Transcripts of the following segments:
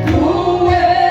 Louer.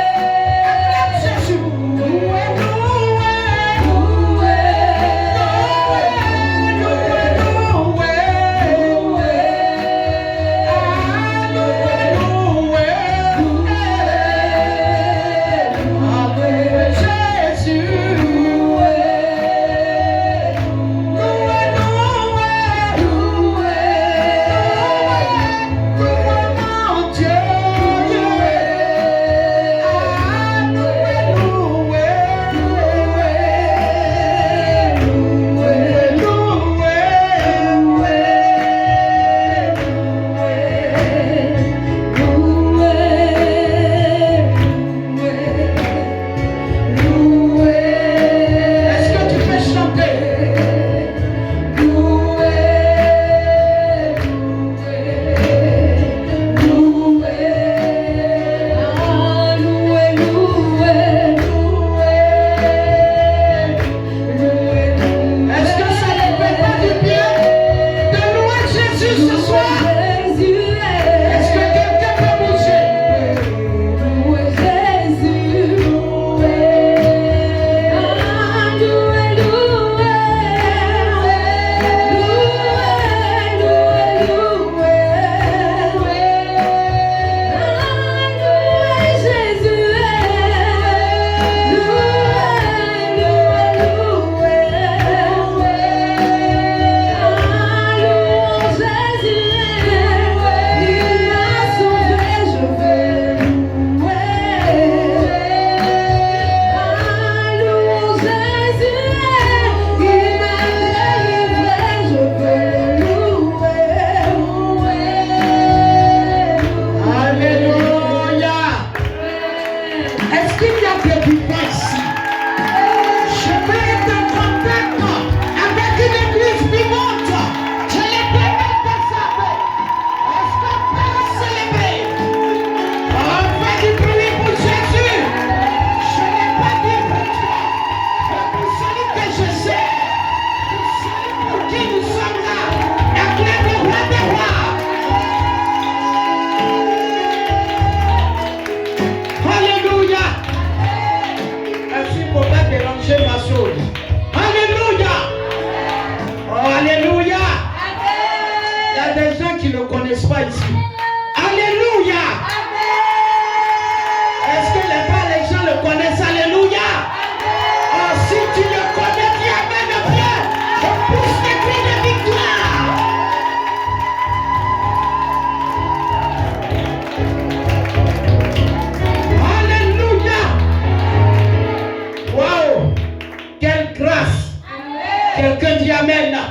Amen. Amen.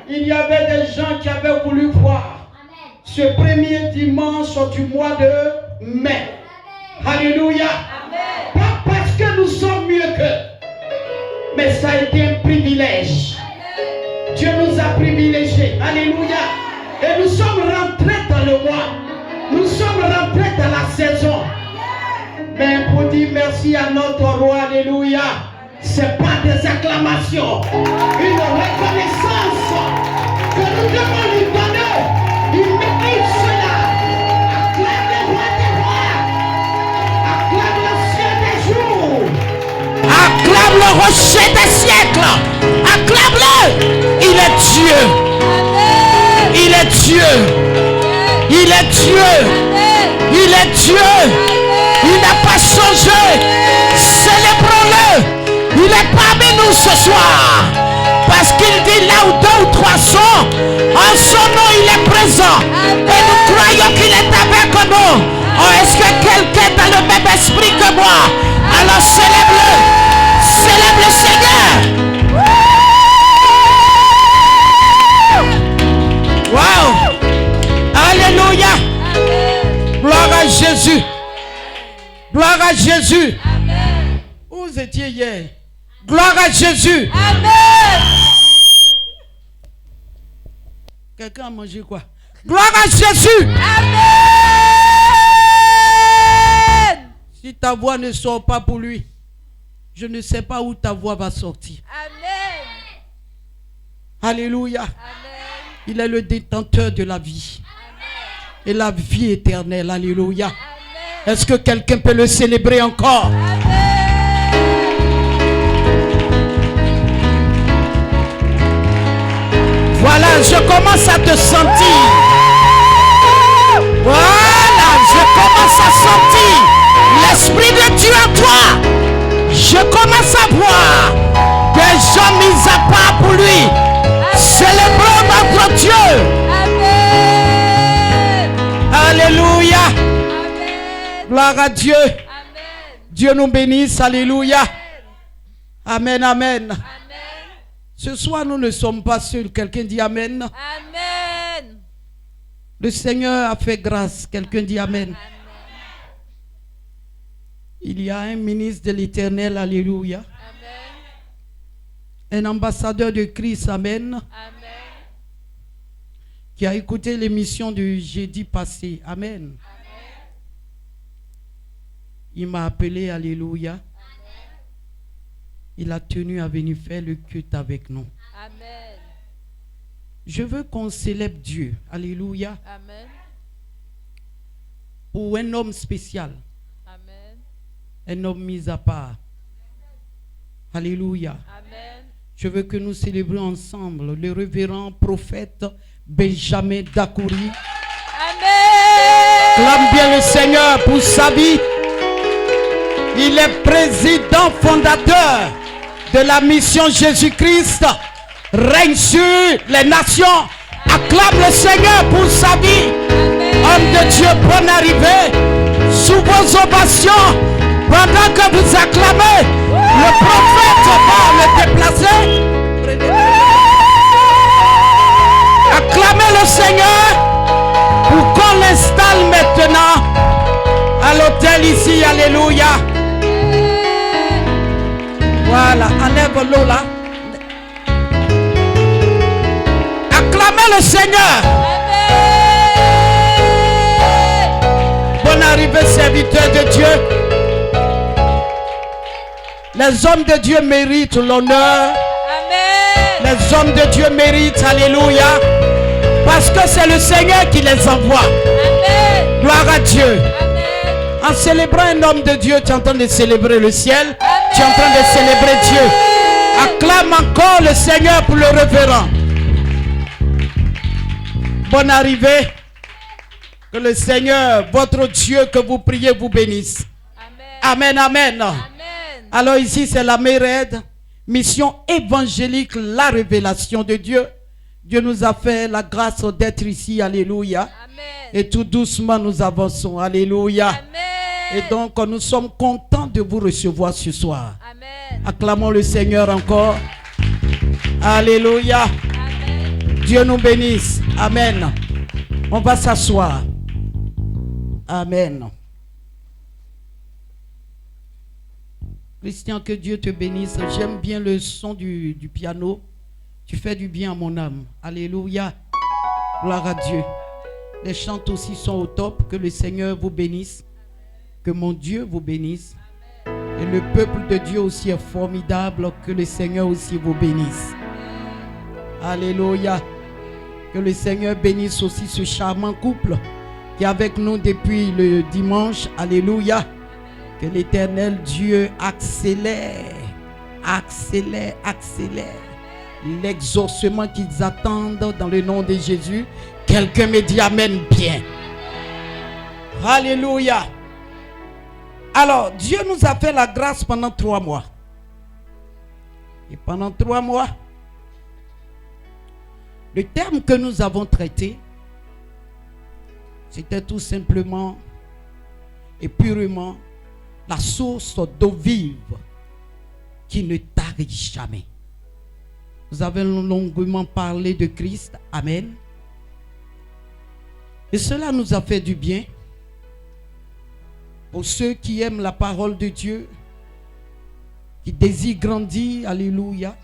Il y avait des gens qui avaient voulu voir ce premier dimanche du mois de mai. Alléluia. Amen. Pas parce que nous sommes mieux qu'eux, mais ça a été un privilège. Amen. Dieu nous a privilégiés. Alléluia. Et nous sommes rentrés dans le mois. Nous sommes rentrés dans la saison. Mais pour dire merci à notre roi, alléluia, c'est pas des acclamations, une reconnaissance que nous devons lui donner. Il mérite cela. Acclame le roi des rois. Acclame le ciel des jours. Acclame le rocher des siècles. Acclame-le. Il est Dieu. Il est Dieu. Il est Dieu. Il est Dieu. Il n'a pas changé. Célébrons-le. Il est parmi nous ce soir. Parce qu'il dit là où 2 ou 3 sont, en son nom il est présent. Et nous croyons qu'il est avec nous. Oh, est-ce que quelqu'un est dans le même esprit que moi? Alors célèbre-le. Célèbre le Seigneur. Wow. Alléluia. Gloire à Jésus. Gloire à Jésus. Amen. Où vous étiez hier? Gloire à Jésus. Amen. Quelqu'un a mangé quoi? Gloire à Jésus. Amen. Si ta voix ne sort pas pour lui, je ne sais pas où ta voix va sortir. Amen. Alléluia. Amen. Il est le détenteur de la vie. Amen. Et la vie éternelle. Alléluia. Amen. Est-ce que quelqu'un peut le célébrer encore? Amen. Voilà, je commence à te sentir. Voilà, je commence à sentir l'Esprit de Dieu en toi. Je commence à voir des gens mis à part pour lui. Célébrons notre Dieu. Amen. Alléluia. Amen. Gloire à Dieu. Amen. Dieu nous bénisse. Alléluia. Amen. Amen. Amen. Ce soir, nous ne sommes pas seuls. Quelqu'un dit Amen. Amen. Le Seigneur a fait grâce. Quelqu'un dit Amen. Amen. Il y a un ministre de l'Éternel. Alléluia. Amen. Un ambassadeur de Christ. Amen. Amen. Qui a écouté l'émission du jeudi passé. Amen. Amen. Il m'a appelé. Alléluia. Il a tenu à venir faire le culte avec nous. Amen. Je veux qu'on célèbre Dieu. Alléluia. Amen. Pour un homme spécial. Amen. Un homme mis à part. Alléluia. Amen. Je veux que nous célébrions ensemble le révérend prophète Benjamin Dakouri. Amen. Clame bien le Seigneur pour sa vie. Il est président fondateur de la mission Jésus-Christ règne sur les nations. Acclame le Seigneur pour sa vie. Amen. Homme de Dieu, bonne arrivée. Sous vos ovations, pendant que vous acclamez, le prophète va le déplacer. Acclamez le Seigneur pour qu'on l'installe maintenant à l'hôtel ici. Alléluia. Voilà, enlève l'eau là. Acclamez le Seigneur. Amen. Bonne arrivée, serviteur de Dieu. Les hommes de Dieu méritent l'honneur. Amen. Les hommes de Dieu méritent, alléluia. Parce que c'est le Seigneur qui les envoie. Amen. Gloire à Dieu. En célébrant un homme de Dieu, tu es en train de célébrer le ciel. Amen. Tu es en train de célébrer Dieu. Acclame encore le Seigneur pour le révérend. Bonne arrivée. Que le Seigneur, votre Dieu que vous priez, vous bénisse. Amen. Amen. Amen. Alors ici, c'est la Mérède. Mission évangélique, la révélation de Dieu. Dieu nous a fait la grâce d'être ici. Alléluia. Amen. Et tout doucement, nous avançons. Alléluia. Amen. Et donc, nous sommes contents de vous recevoir ce soir. Amen. Acclamons le Seigneur encore. Alléluia. Dieu nous bénisse. Amen. On va s'asseoir. Amen. Christian, que Dieu te bénisse. J'aime bien le son du piano. Tu fais du bien à mon âme. Alléluia. Gloire à Dieu. Les chants aussi sont au top. Que le Seigneur vous bénisse. Que mon Dieu vous bénisse. Et le peuple de Dieu aussi est formidable. Que le Seigneur aussi vous bénisse. Alléluia. Que le Seigneur bénisse aussi ce charmant couple qui est avec nous depuis le dimanche. Alléluia. Que l'Éternel Dieu accélère l'exaucement qu'ils attendent dans le nom de Jésus. Quelqu'un me dit amen bien. Alléluia. Alors, Dieu nous a fait la grâce pendant 3 mois. Et pendant 3 mois, le terme que nous avons traité, c'était tout simplement et purement la source d'eau vive qui ne tarit jamais. Nous avons longuement parlé de Christ. Amen. Et cela nous a fait du bien. Pour ceux qui aiment la parole de Dieu, qui désirent grandir, alléluia,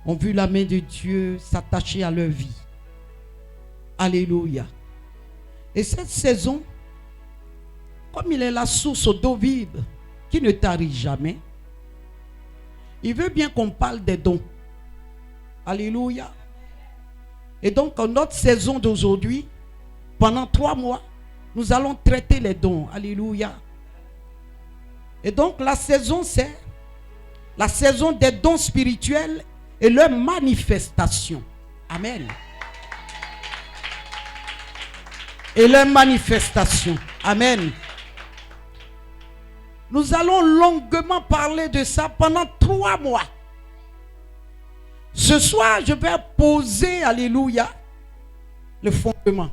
ont vu la main de Dieu s'attacher à leur vie. Alléluia. Et cette saison, comme il est la source d'eau vive qui ne tarit jamais, il veut bien qu'on parle des dons. Alléluia. Et donc, en notre saison d'aujourd'hui, pendant 3 mois, nous allons traiter les dons. Alléluia. Et donc, la saison, c'est la saison des dons spirituels et leur manifestation. Amen. Et leur manifestation. Amen. Nous allons longuement parler de ça pendant 3 mois. Ce soir, je vais poser, alléluia, le fondement.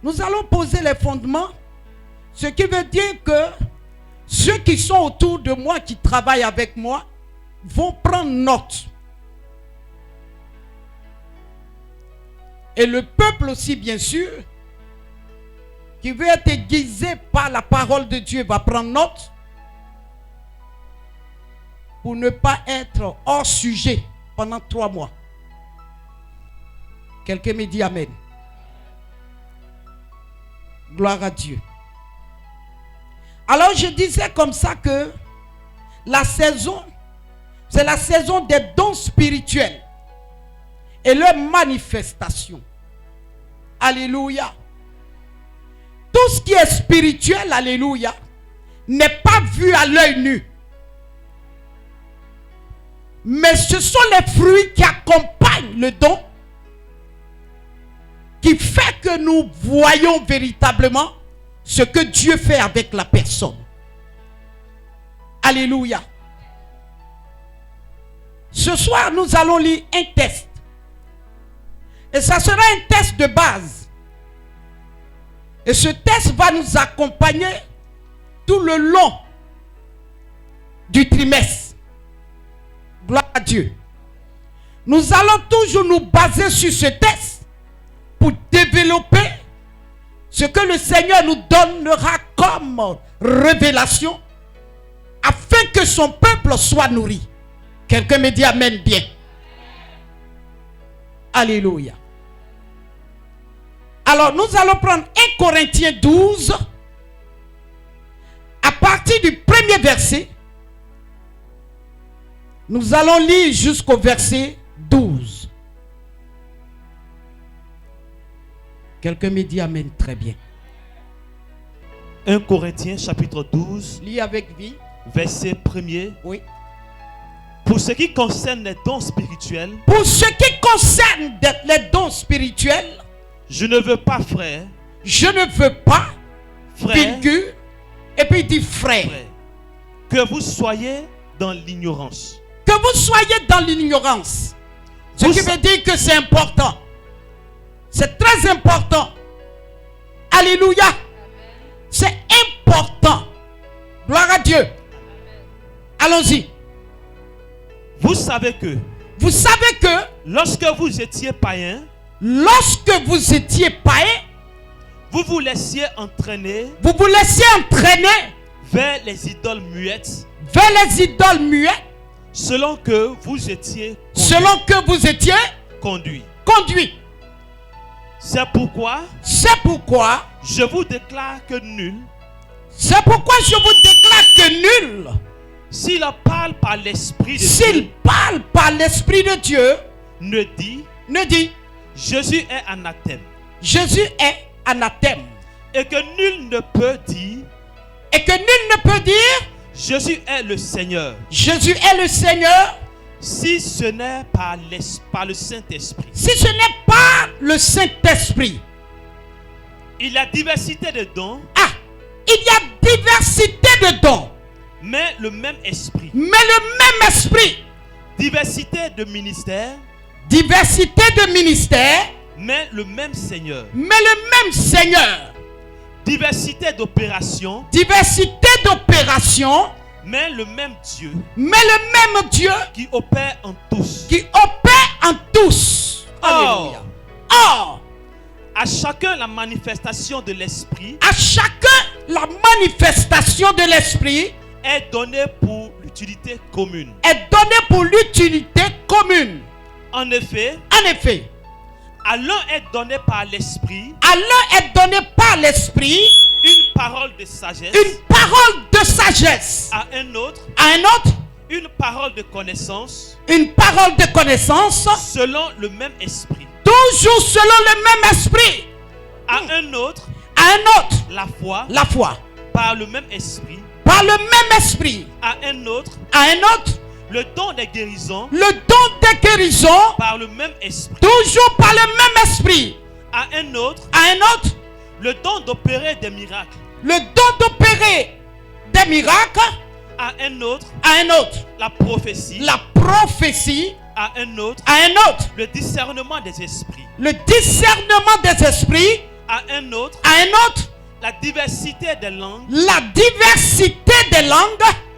Nous allons poser les fondements, ce qui veut dire que ceux qui sont autour de moi, qui travaillent avec moi, vont prendre note. Et le peuple aussi, bien sûr, qui veut être aiguisé par la parole de Dieu, va prendre note pour ne pas être hors sujet pendant 3 mois. Quelqu'un me dit amen. Gloire à Dieu. Alors je disais comme ça que la saison, c'est la saison des dons spirituels et leurs manifestations. Alléluia. Tout ce qui est spirituel, alléluia, n'est pas vu à l'œil nu. Mais ce sont les fruits qui accompagnent le don, qui fait que nous voyons véritablement ce que Dieu fait avec la personne. Alléluia. Ce soir, nous allons lire un test. Et ça sera un test de base. Et ce test va nous accompagner tout le long du trimestre. Gloire à Dieu. Nous allons toujours nous baser sur ce test pour développer ce que le Seigneur nous donnera comme révélation afin que son peuple soit nourri. Quelqu'un me dit amen bien. Alléluia. Alors nous allons prendre 1 Corinthiens 12 à partir du premier verset. Nous allons lire jusqu'au verset 12. Quelqu'un me dit amen très bien. 1 Corinthiens chapitre 12. Lis avec vie. Verset 1er. Oui. Pour ce qui concerne les dons spirituels. Pour ce qui concerne les dons spirituels. Je ne veux pas, frère. Je ne veux pas, frère. Virgule. Et puis il dit frère. Que vous soyez dans l'ignorance. Que vous soyez dans l'ignorance. Ce qui veut dire que c'est important. C'est très important. Alléluia. C'est important. Gloire à Dieu. Allons-y. Vous savez que Vous savez que lorsque vous étiez païen, lorsque vous étiez païen, vous vous laissiez entraîner vers les idoles muettes, selon que vous étiez conduits. C'est pourquoi je vous déclare que nul, s'il parle par l'Esprit de Dieu, ne dit Jésus est anathème. Et que nul ne peut dire Jésus est le Seigneur. Si ce n'est par le Saint-Esprit. Il y a diversité de dons. Mais le même esprit. Diversité de ministères. Mais le même Seigneur. Diversité d'opérations. Mais le même Dieu. Qui opère en tous. Alléluia. Or, à chacun la manifestation de l'esprit. Est donnée pour l'utilité commune. En effet, à l'un est donné par l'esprit une parole de sagesse. À un autre une parole de connaissance. Selon le même esprit. Toujours selon le même esprit. À un autre la foi. Par le même esprit. À un autre le don des guérisons. Par le même esprit. Toujours par le même esprit. À un autre le don d'opérer des miracles. À un autre la prophétie. À un autre le discernement des esprits. À un autre la diversité des langues.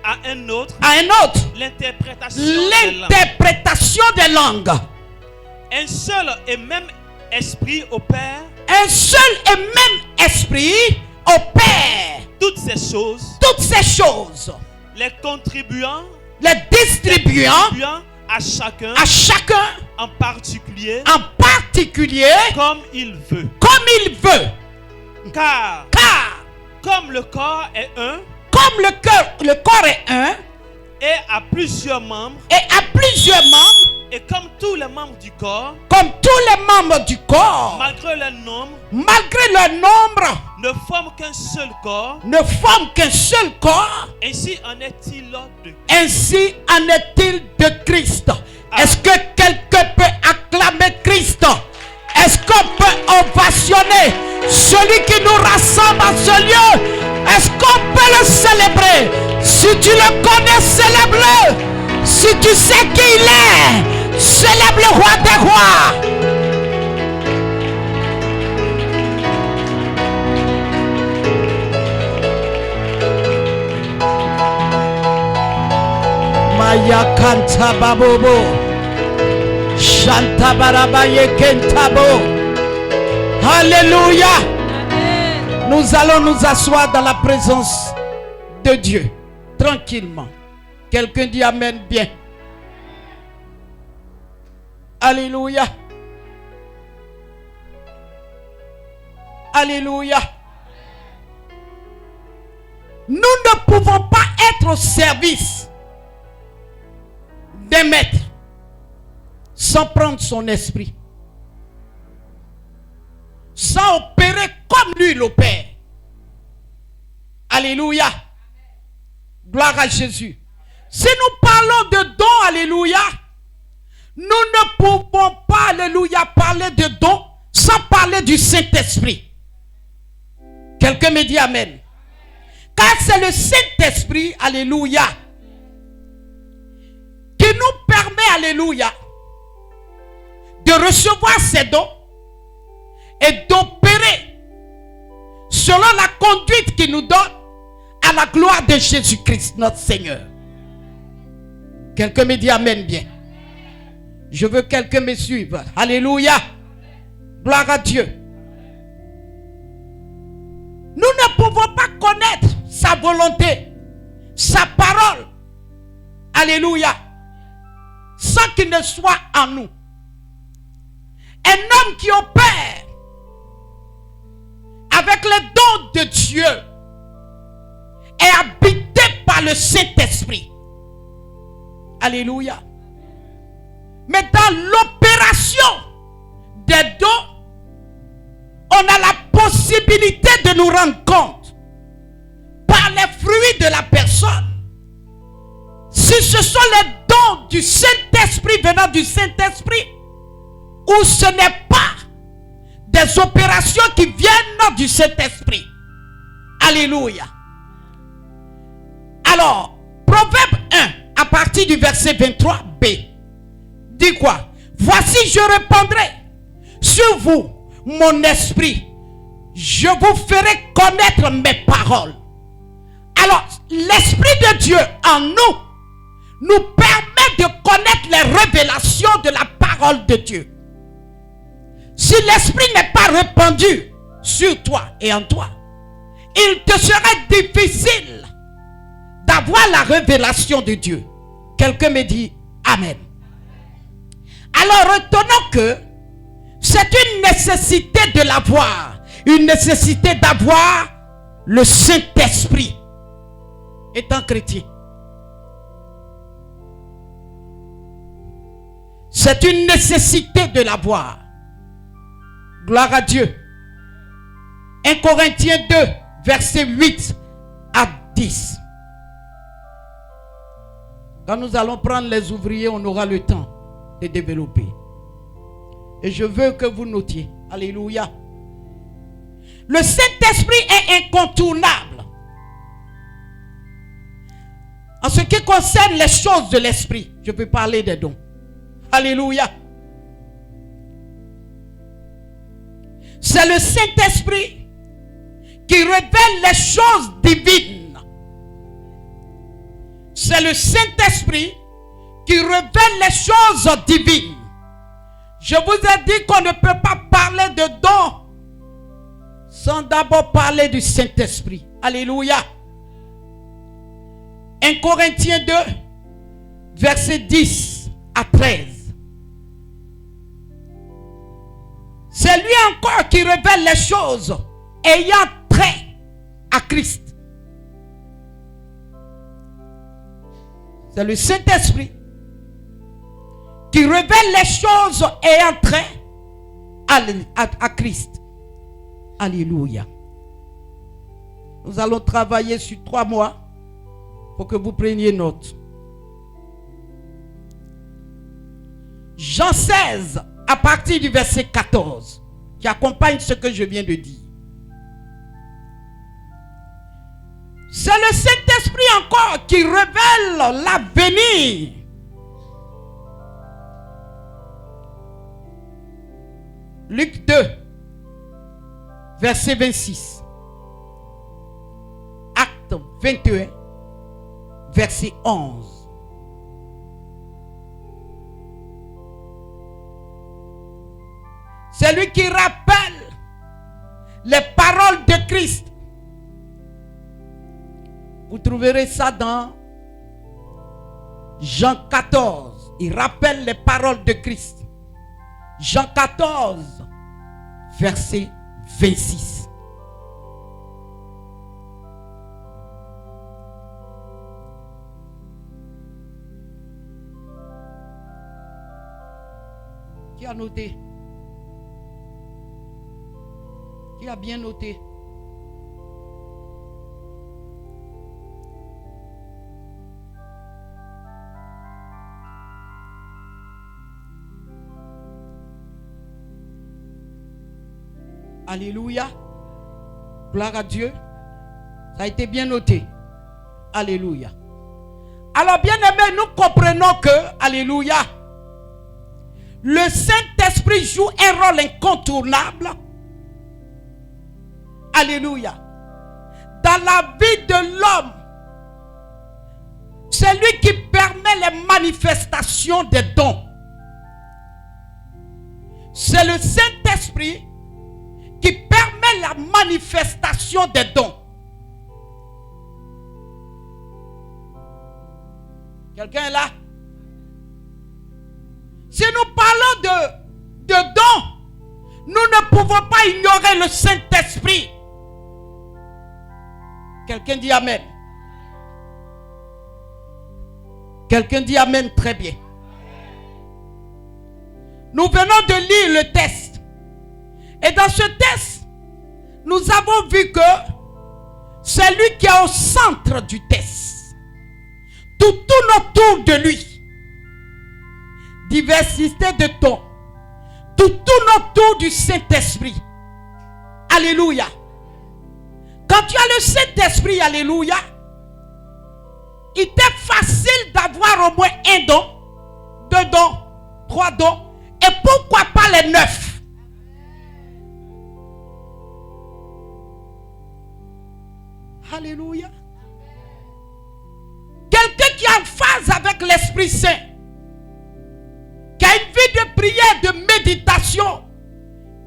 À un autre l'interprétation des langues. Un seul et même esprit opère. Toutes ces choses. Les contribuant à chacun en particulier comme il veut. Car comme le corps est un, et a plusieurs membres, et comme tous les membres du corps, malgré leur nombre, ne forment qu'un seul corps, ainsi en est-il de Christ. Est-ce que quelqu'un peut acclamer Christ? Est-ce qu'on peut ovationner celui qui nous rassemble en ce lieu? Est-ce qu'on peut le célébrer? Si tu le connais, célèbre-le. Si tu sais qui il est, célèbre le roi des rois. Maya kanta babobo. Shanta barabaye kentabo. Alléluia. Nous allons nous asseoir dans la présence de Dieu. Tranquillement. Quelqu'un dit amen bien. Alléluia. Alléluia. Nous ne pouvons pas être au service d'un maître sans prendre son esprit, sans opérer comme lui l'opère. Alléluia. Gloire à Jésus. Si nous parlons de dons, alléluia, nous ne pouvons pas, alléluia, parler de dons sans parler du Saint-Esprit. Quelqu'un me dit amen. Car c'est le Saint-Esprit, alléluia, qui nous permet, alléluia, de recevoir ces dons et d'opérer selon la conduite qu'il nous donne à la gloire de Jésus-Christ, notre Seigneur. Quelqu'un me dit amen bien. Je veux que quelqu'un me suive. Alléluia. Gloire à Dieu. Nous ne pouvons pas connaître sa volonté, sa parole. Alléluia. Sans qu'il ne soit en nous. Un homme qui opère avec les dons de Dieu est habité par le Saint-Esprit. Alléluia. Mais dans l'opération des dons, on a la possibilité de nous rendre compte par les fruits de la personne si ce sont les dons du Saint-Esprit venant du Saint-Esprit ou ce n'est pas des opérations qui viennent du Saint-Esprit. Alléluia. Alors, Proverbe 1, à partir du verset 23b, dit quoi? Voici, je répandrai sur vous mon esprit. Je vous ferai connaître mes paroles. Alors, l'Esprit de Dieu en nous permet de connaître les révélations de la parole de Dieu. Si l'Esprit n'est pas répandu sur toi et en toi, il te serait difficile d'avoir la révélation de Dieu. Quelqu'un me dit Amen. Alors retenons que c'est une nécessité de l'avoir. Une nécessité d'avoir le Saint-Esprit étant chrétien. C'est une nécessité de l'avoir. Gloire à Dieu. 1 Corinthiens 2, verset 8 à 10. Quand nous allons prendre les ouvriers, on aura le temps de développer. Et je veux que vous notiez. Alléluia. Le Saint-Esprit est incontournable en ce qui concerne les choses de l'Esprit. Je peux parler des dons. Alléluia. C'est le Saint-Esprit qui révèle les choses divines. C'est le Saint-Esprit qui révèle les choses divines. Je vous ai dit qu'on ne peut pas parler de dons sans d'abord parler du Saint-Esprit. Alléluia. 1 Corinthiens 2, verset 10 à 13. C'est lui encore qui révèle les choses ayant trait à Christ. C'est le Saint-Esprit qui révèle les choses ayant trait à Christ. Alléluia. Nous allons travailler sur 3 mois pour que vous preniez note. Jean 16, à partir du verset 14, qui accompagne ce que je viens de dire. C'est le Saint-Esprit encore qui révèle l'avenir. Luc 2, verset 26. Acte 21, verset 11. C'est lui qui rappelle les paroles de Christ. Vous trouverez ça dans Jean 14. Il rappelle les paroles de Christ. Jean 14, verset 26. Qui a noté? Qui a bien noté? Alléluia. Gloire à Dieu. Ça a été bien noté. Alléluia. Alors bien aimés, nous comprenons que, alléluia, le Saint-Esprit joue un rôle incontournable. Alléluia. Dans la vie de l'homme. C'est lui qui permet les manifestations des dons. c'est le Saint-Esprit qui permet la manifestation des dons. Quelqu'un est là? Si nous parlons de dons, nous ne pouvons pas ignorer le Saint-Esprit. Quelqu'un dit Amen. Quelqu'un dit Amen très bien. Nous venons de lire le texte. Et dans ce texte, nous avons vu que c'est lui qui est au centre du texte. Tout tourne autour de lui. Diversité de dons. Tout tourne autour du Saint-Esprit. Alléluia. Quand tu as le Saint-Esprit, alléluia, il t'est facile d'avoir au moins un don, 2 dons, 3 dons, et pourquoi pas les 9? Alléluia. Quelqu'un qui est en phase avec l'Esprit Saint, qui a une vie de prière, de méditation,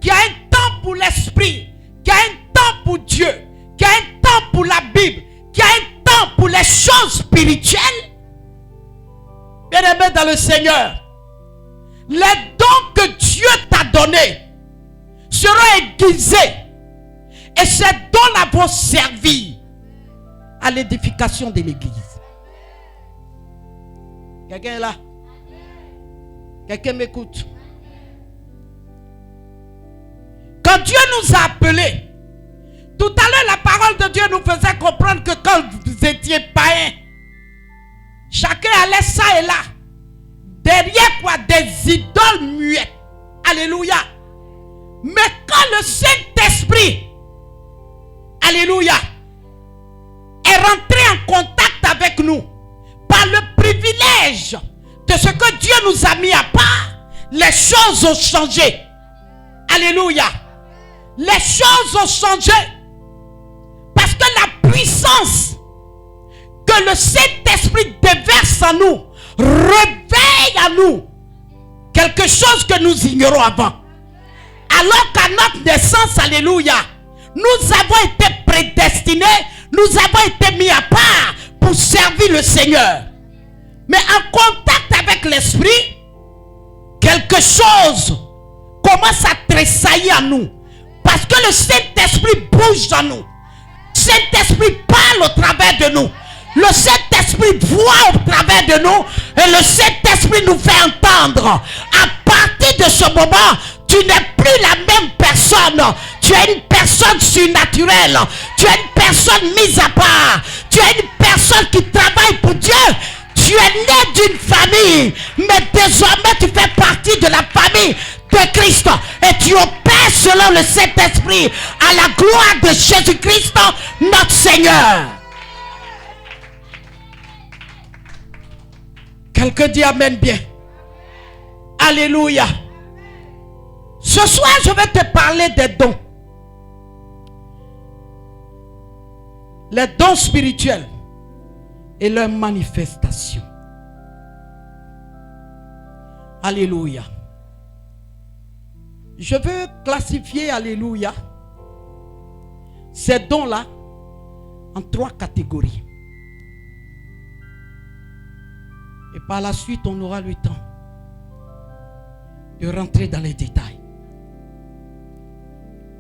qui a un temps pour l'Esprit, qui a un temps pour Dieu, qui a un temps pour la Bible, qui a un temps pour les choses spirituelles, bien-aimé dans le Seigneur, les dons que Dieu t'a donnés seront aiguisés et ces dons-là vont servir à l'édification de l'église. Quelqu'un est là? Quelqu'un m'écoute? Quand Dieu nous a appelés, tout à l'heure la parole de Dieu nous faisait comprendre que quand vous étiez païens, chacun allait ça et là, derrière quoi? Des idoles muettes. Alléluia. Mais quand le Saint-Esprit, alléluia, est rentré en contact avec nous, par le privilège de ce que Dieu nous a mis à part, les choses ont changé. Alléluia. Les choses ont changé. Parce que la puissance que le Saint-Esprit déverse en nous réveille en nous quelque chose que nous ignorons avant. Alors qu'à notre naissance, alléluia, nous avons été prédestinés, nous avons été mis à part pour servir le Seigneur. Mais en contact avec l'Esprit, quelque chose commence à tressaillir en nous. Parce que le Saint-Esprit bouge en nous. Le Saint-Esprit parle au travers de nous. Le Saint-Esprit voit au travers de nous. Et le Saint-Esprit nous fait entendre. À partir de ce moment, tu n'es plus la même personne. Tu es une personne surnaturelle. Tu es une personne mise à part. Tu es une personne qui travaille pour Dieu. Tu es né d'une famille. Mais désormais, tu fais partie de la famille de Christ. Et tu opères selon le Saint-Esprit à la gloire de Jésus-Christ, notre Seigneur. Quelqu'un dit Amen bien. Alléluia. Ce soir, je vais te parler des dons. Les dons spirituels et leurs manifestations. Alléluia. Je veux classifier, alléluia, ces dons-là en 3 catégories. Et par la suite, on aura le temps de rentrer dans les détails.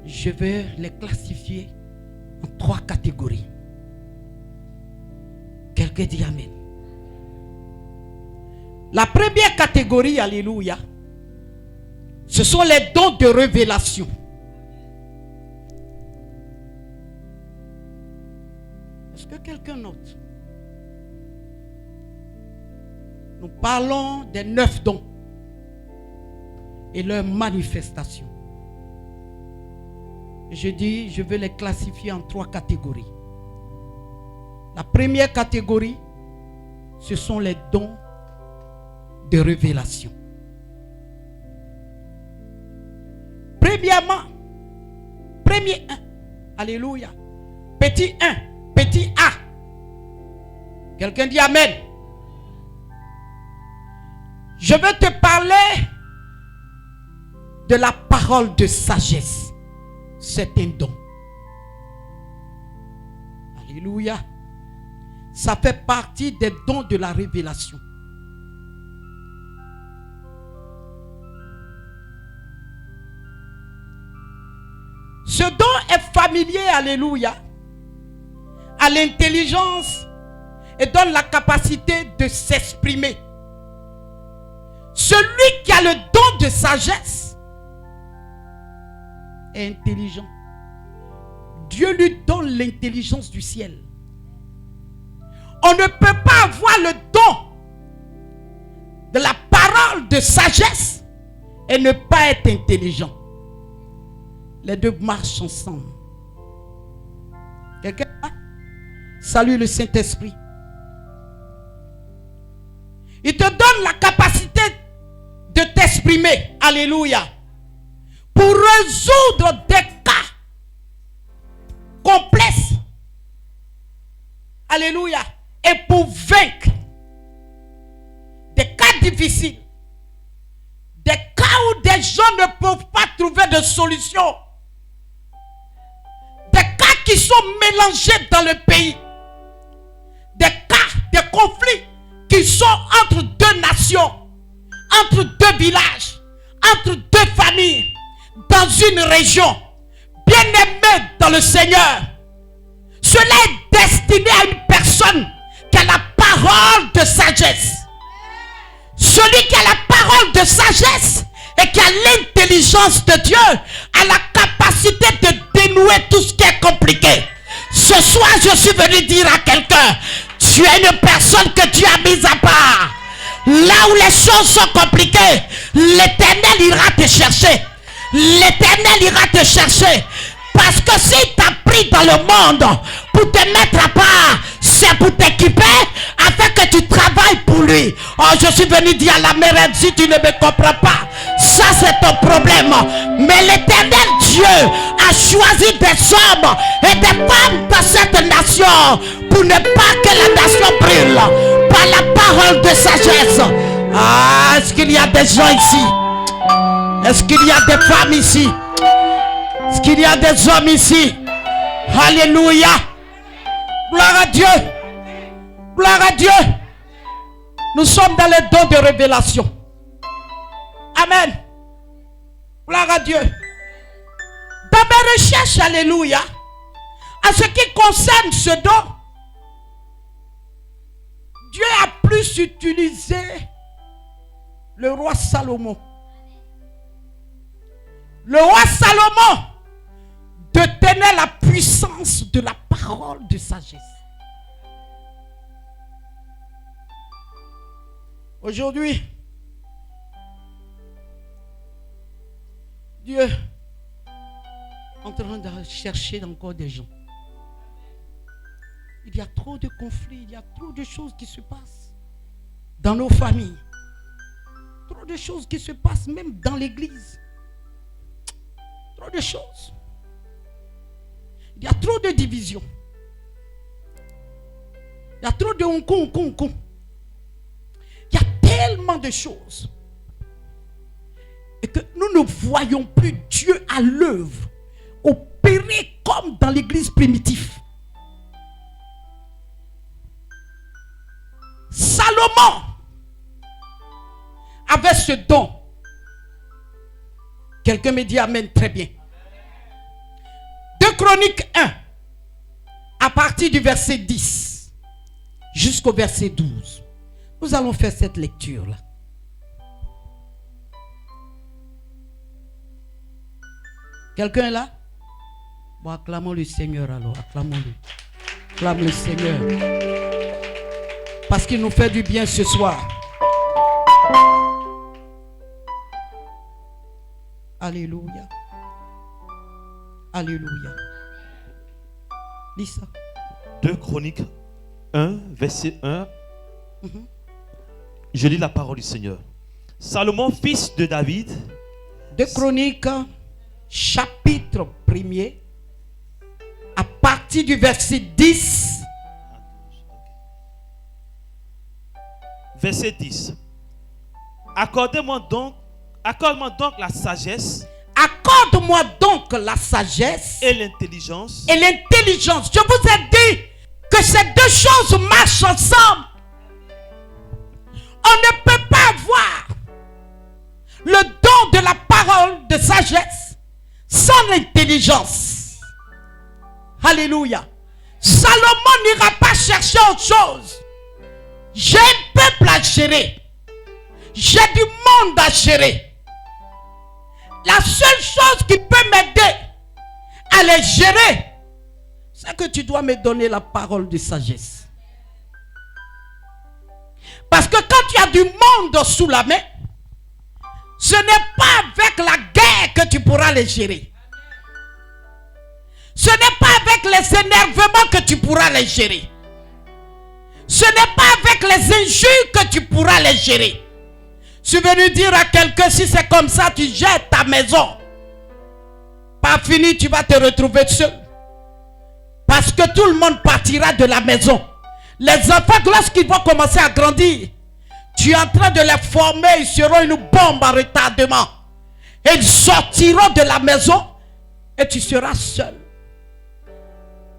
Je vais les classifier en 3 catégories. Quelqu'un dit Amen. La première catégorie, alléluia, ce sont les dons de révélation. Est-ce que quelqu'un note? Nous parlons des 9 dons et leurs manifestations. Je dis, je vais les classifier en 3 catégories. La première catégorie, ce sont les dons de révélation. Premièrement, premier 1, alléluia, petit 1, petit A. Quelqu'un dit Amen. Je vais te parler de la parole de sagesse. C'est un don. Alléluia. Ça fait partie des dons de la révélation. Ce don est familier, alléluia, à l'intelligence et donne la capacité de s'exprimer. Celui qui a le don de sagesse est intelligent. Dieu lui donne l'intelligence du ciel. On ne peut pas avoir le don de la parole de sagesse et ne pas être intelligent. Les deux marchent ensemble. Quelqu'un salue le Saint-Esprit. Il te donne la capacité de t'exprimer. Alléluia. Pour résoudre des cas complexes. Alléluia. Et pour vaincre des cas difficiles. Des cas où des gens ne peuvent pas trouver de solution. Des cas qui sont mélangés dans le pays. Des cas, des conflits qui sont entre deux nations, entre deux villages, entre deux familles, dans une région. Bien-aimé dans le Seigneur, cela est destiné à une personne qui a la parole de sagesse. Celui qui a la parole de sagesse et qui a l'intelligence de Dieu a la capacité de dénouer tout ce qui est compliqué. Ce soir, je suis venu dire à quelqu'un, tu es une personne que Dieu a mise à part. Là où les choses sont compliquées, l'Éternel ira te chercher. L'Éternel ira te chercher. Parce que s'il t'a pris dans le monde pour te mettre à part, c'est pour t'équiper afin que tu travailles pour lui. Oh, je suis venu dire à la mère, si tu ne me comprends pas, ça c'est ton problème. Mais l'Éternel Dieu a choisi des hommes et des femmes dans cette nation pour ne pas que la nation brûle par la parole de sagesse. Ah, est-ce qu'il y a des gens ici? Est-ce qu'il y a des femmes ici? Est-ce qu'il y a des hommes ici? Alléluia. Gloire à Dieu. Gloire à Dieu. Nous sommes dans les dons de révélation. Amen. Gloire à Dieu. Dans mes recherches, alléluia, en ce qui concerne ce don, Dieu a plus utilisé le roi Salomon. Le roi Salomon détenait la puissance de la parole de sagesse. Aujourd'hui, Dieu est en train de chercher encore des gens. Il y a trop de conflits, il y a trop de choses qui se passent dans nos familles. Trop de choses qui se passent même dans l'église. Trop de choses. Il y a trop de divisions. Il y a trop de Hong Kong. Il y a tellement de choses. Et que nous ne voyons plus Dieu à l'œuvre, opérer comme dans l'église primitive. Salomon avait ce don. Quelqu'un me dit amen, très bien. 2 Chroniques 1, à partir du verset 10 jusqu'au verset 12. Nous allons faire cette lecture-là. Quelqu'un est là? Bon, acclamons le Seigneur alors, acclamons-le. Acclame le Seigneur. Parce qu'il nous fait du bien ce soir. Alléluia. Alléluia. Lis ça. 2 Chroniques 1, verset 1. Je lis la parole du Seigneur. Salomon, fils de David. 2 Chroniques, chapitre 1er, à partir du verset 10. Verset 10. Accordez-moi donc Accorde-moi donc la sagesse. Accorde-moi donc la sagesse et l'intelligence. Et l'intelligence. Je vous ai dit que ces deux choses marchent ensemble. On ne peut pas avoir le don de la parole de sagesse sans l'intelligence. Alléluia. Salomon n'ira pas chercher autre chose. J'ai un peuple à gérer. J'ai du monde à gérer. La seule chose qui peut m'aider à les gérer, c'est que tu dois me donner la parole de sagesse. Parce que quand tu as du monde sous la main, ce n'est pas avec la guerre que tu pourras les gérer. Ce n'est pas avec les énervements que tu pourras les gérer. Ce n'est pas avec les injures que tu pourras les gérer. Je suis venu dire à quelqu'un, si c'est comme ça, tu jettes ta maison. Pas fini, tu vas te retrouver seul. Parce que tout le monde partira de la maison. Les enfants, lorsqu'ils vont commencer à grandir, tu es en train de les former, ils seront une bombe à retardement. Et ils sortiront de la maison et tu seras seul.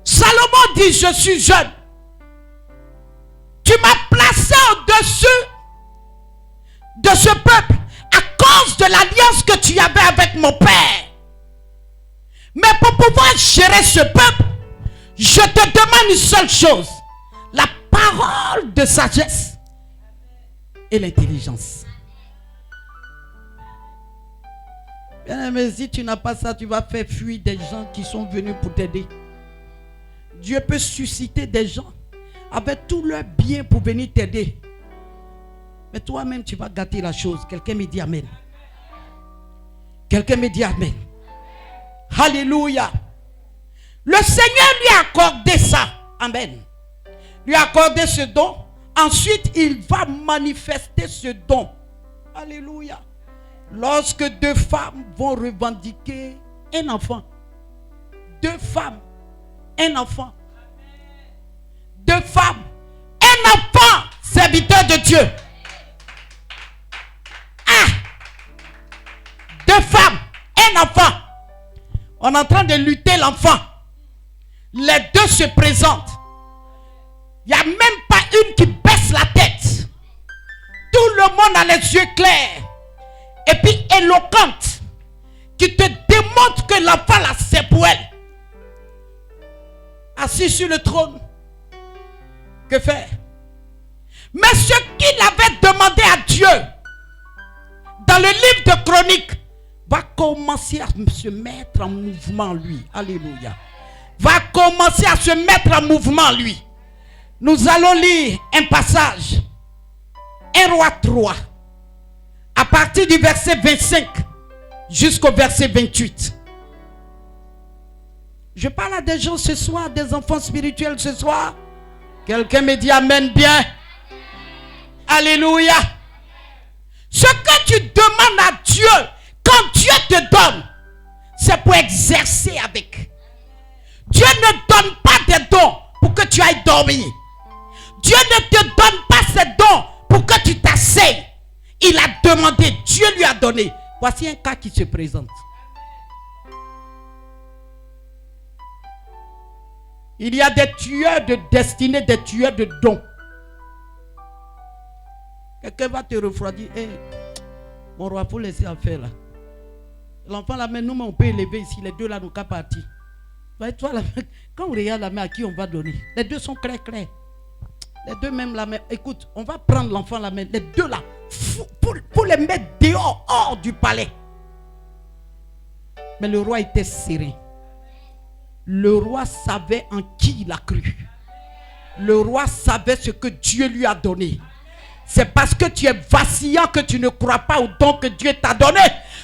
Salomon dit, je suis jeune. Tu m'as placé au-dessus de ce peuple à cause de l'alliance que tu avais avec mon père. Mais pour pouvoir gérer ce peuple, je te demande une seule chose. La parole de sagesse et l'intelligence. Bien aimé, si tu n'as pas ça, tu vas faire fuir des gens qui sont venus pour t'aider. Dieu peut susciter des gens avec tout leur bien pour venir t'aider. Mais toi-même, tu vas gâter la chose. Quelqu'un me dit amen. Quelqu'un me dit amen. Alléluia. Le Seigneur lui a accordé ça. Amen. Lui a accordé ce don. Ensuite, il va manifester ce don. Alléluia. Lorsque deux femmes vont revendiquer un enfant. Deux femmes. Un enfant. Deux femmes. Un enfant. Serviteur de Dieu. Deux femmes, un enfant. On est en train de lutter l'enfant. Les deux se présentent. Il n'y a même pas une qui baisse la tête. Tout le monde a les yeux clairs. Et puis éloquente. Qui te démontre que l'enfant là, c'est pour elle. Assis sur le trône. Que faire? Mais ce qu'il avait demandé à Dieu dans le livre de Chroniques va commencer à se mettre en mouvement lui. Alléluia. Va commencer à se mettre en mouvement lui. Nous allons lire un passage. 1 Roi 3. À partir du verset 25 jusqu'au verset 28. Je parle à des gens ce soir, des enfants spirituels ce soir. Quelqu'un me dit amen bien. Alléluia. Ce que tu demandes à Dieu, quand Dieu te donne, c'est pour exercer avec. Dieu ne donne pas des dons pour que tu ailles dormir. Dieu ne te donne pas ces dons pour que tu t'asseyes. Il a demandé, Dieu lui a donné. Voici un cas qui se présente. Il y a des tueurs de destinée, des tueurs de dons. Quelqu'un va te refroidir. Hey, mon roi, il faut laisser en faire là. L'enfant là, mais nous, on peut élever ici. Les deux là, nous qu'à partir. Toi, là, quand on regarde la main, à qui on va donner? Les deux sont clairs. Les deux même la main. Écoute, on va prendre l'enfant la main. Les deux là, pour les mettre dehors, hors du palais. Mais le roi était serein. Le roi savait en qui il a cru. Le roi savait ce que Dieu lui a donné. C'est parce que tu es vacillant que tu ne crois pas au don que Dieu t'a donné.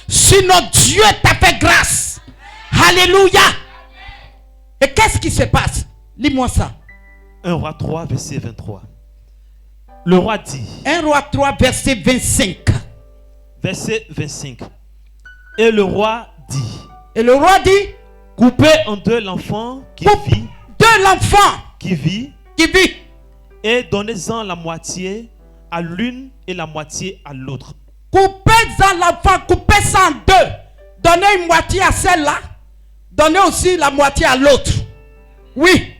Sinon Dieu t'a fait grâce. Alléluia. Et qu'est-ce qui se passe? Lis-moi ça. 1 Roi 3 verset 23. Le roi dit. 1 Roi 3 verset 25. Verset 25. Et le roi dit. Et le roi dit. Coupez en deux l'enfant qui vit. De l'enfant qui vit. Et donnez-en la moitié à l'une et la moitié à l'autre. Coupez-en l'enfant, coupez ça en deux. Donnez une moitié à celle-là. Donnez aussi la moitié à l'autre. Oui.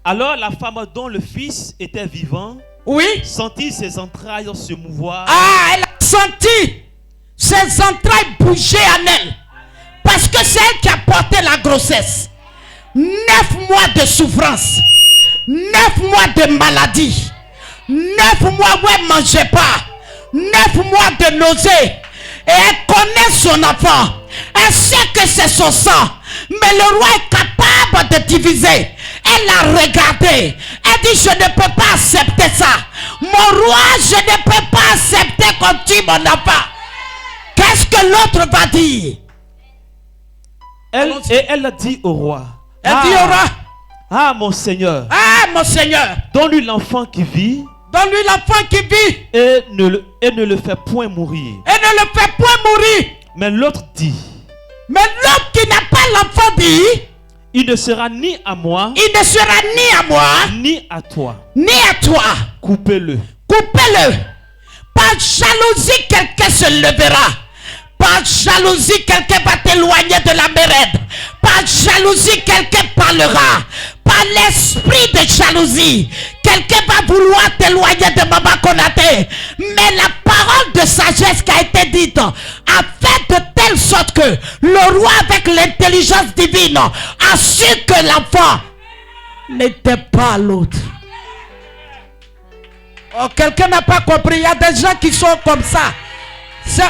Alors la femme dont le fils était vivant, oui, sentit ses entrailles se mouvoir. Ah, elle a senti ses entrailles bouger en elle. Parce que c'est elle qui a porté la grossesse. 9 mois de souffrance. 9 mois de maladie. 9 mois où elle ne mangeait pas. 9 mois de nausée. Et elle connaît son enfant. Elle sait que c'est son sang. Mais le roi est capable de diviser. Elle l'a regardé. Elle dit, je ne peux pas accepter ça. Mon roi, je ne peux pas accepter qu'on tue mon enfant. Qu'est-ce que l'autre va dire? Elle dit au roi. Elle dit au roi. Ah, mon Seigneur. Ah, mon Seigneur. Donne-lui l'enfant qui vit. Donne-lui l'enfant qui vit. Et ne le fait point mourir. Et ne le fait point mourir. Mais l'autre dit. Mais l'autre qui n'a pas l'enfant dit. Il ne sera ni à moi. Il ne sera ni à moi. Ni à toi. Ni à toi. Coupez-le. Coupez-le. Par jalousie, quelqu'un se levera. Par jalousie, quelqu'un va t'éloigner de la mérède. Par jalousie, quelqu'un parlera. Par l'esprit de jalousie, quelqu'un va vouloir t'éloigner de Maman Konaté. Mais la parole de sagesse qui a été dite a fait de telle sorte que le roi, avec l'intelligence divine, a su que l'enfant n'était pas l'autre. Oh, quelqu'un n'a pas compris. Il y a des gens qui sont comme ça.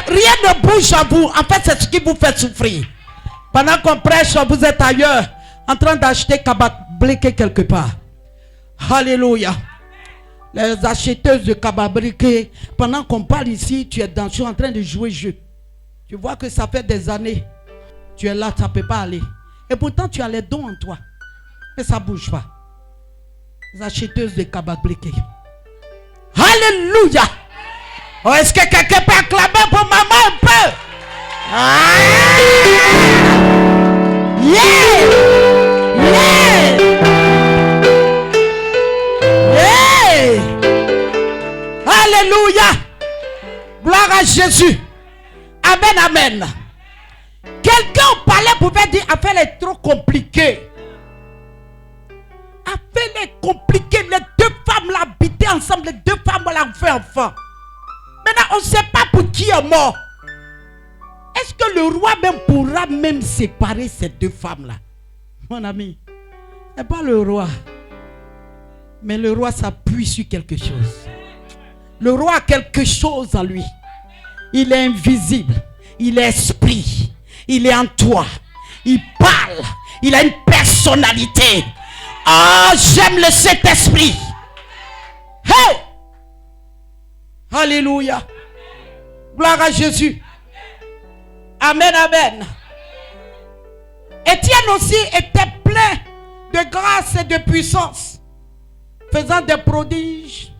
Rien ne bouge à vous. En fait, c'est ce qui vous fait souffrir. Pendant qu'on prêche, vous êtes ailleurs, en train d'acheter cababriqué quelque part. Alléluia. Les acheteuses de cababriqué, pendant qu'on parle ici, tu es en train de jouer jeu. Tu vois que ça fait des années. Tu es là, ça ne peut pas aller. Et pourtant, tu as les dons en toi. Mais ça ne bouge pas. Les acheteuses de cababriqué. Alléluia. Oh, est-ce que quelqu'un peut acclamer pour maman un peu? Ah! Yeah! Yeah! Yeah! Alléluia! Gloire à Jésus. Amen, amen. Quelqu'un au palais pouvait dire, affaire est trop compliquée. Affaire est compliquée. Les deux femmes là habitaient ensemble. Les deux femmes là ont fait enfant. Maintenant, on ne sait pas pour qui est mort. Est-ce que le roi même pourra même séparer ces deux femmes-là? Mon ami, ce n'est pas le roi. Mais le roi s'appuie sur quelque chose. Le roi a quelque chose en lui. Il est invisible. Il est esprit. Il est en toi. Il parle. Il a une personnalité. Ah, j'aime le Saint-Esprit. Hey! Alléluia. Gloire à Jésus. Amen, amen. Étienne aussi était plein de grâce et de puissance, faisant des prodiges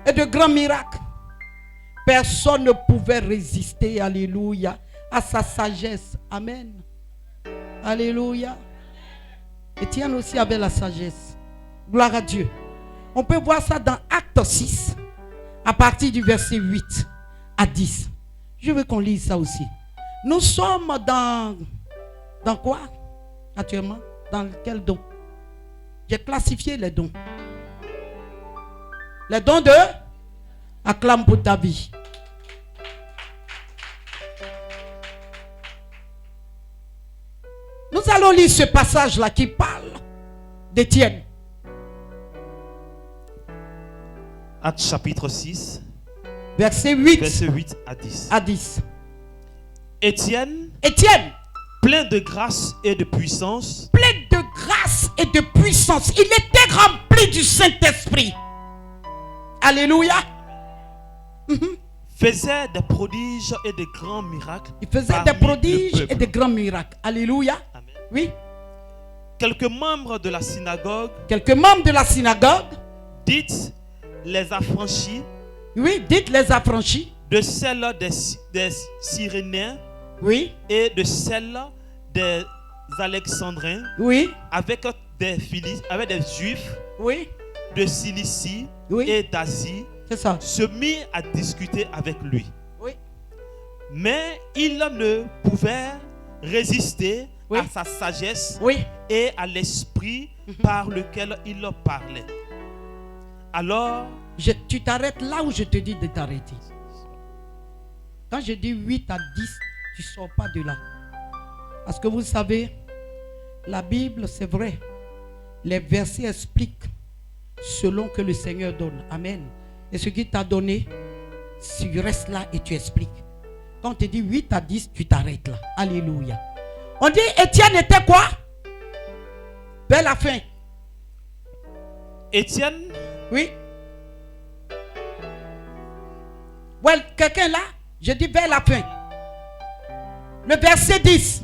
et de grands miracles. Personne ne pouvait résister, alléluia, à sa sagesse. Amen. Alléluia. Étienne aussi avait la sagesse. Gloire à Dieu. On peut voir ça dans Acte 6. À partir du verset 8 à 10. Je veux qu'on lise ça aussi. Nous sommes dans quoi actuellement? Dans quel don? J'ai classifié les dons. Les dons de acclame pour ta vie. Nous allons lire ce passage-là qui parle d'Étienne. Actes chapitre 6, verset 8 à 10. Étienne, plein de grâce et de puissance, il était rempli du Saint-Esprit. Alléluia. faisait des prodiges et de grands miracles. Il faisait des prodiges et de grands miracles. Alléluia. Amen. Oui. Quelques membres de la synagogue, dites les affranchis, oui, dites les affranchis, de celle des Cyréniens, oui, et de celle des Alexandrins, oui, avec des Juifs, oui, de Cilicie, oui, et d'Asie, c'est ça, se mit à discuter avec lui. Oui. Mais il ne pouvait résister à sa sagesse et à l'esprit par lequel il parlait. Alors, tu t'arrêtes là où je te dis de t'arrêter. Quand je dis 8 à 10, tu ne sors pas de là. Parce que vous savez, la Bible, c'est vrai. Les versets expliquent selon que le Seigneur donne. Amen. Et ce qu'il t'a donné, tu restes là et tu expliques. Quand on te dit 8 à 10, tu t'arrêtes là. Alléluia. On dit Étienne était quoi? Vers la fin. Étienne? Oui. Well, quelqu'un là? Je dis vers la fin. Le verset 10.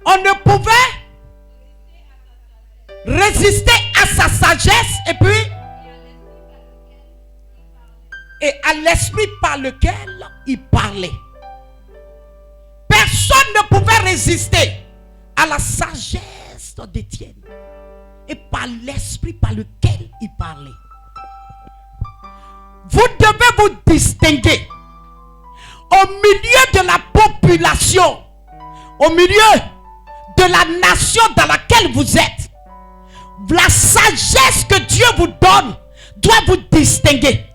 On ne pouvait résister à sa sagesse et à l'esprit par lequel il parlait. Personne ne pouvait résister à la sagesse d'Étienne et par l'esprit par lequel il parlait. Vous devez vous distinguer au milieu de la population, au milieu de la nation dans laquelle vous êtes. La sagesse que Dieu vous donne doit vous distinguer.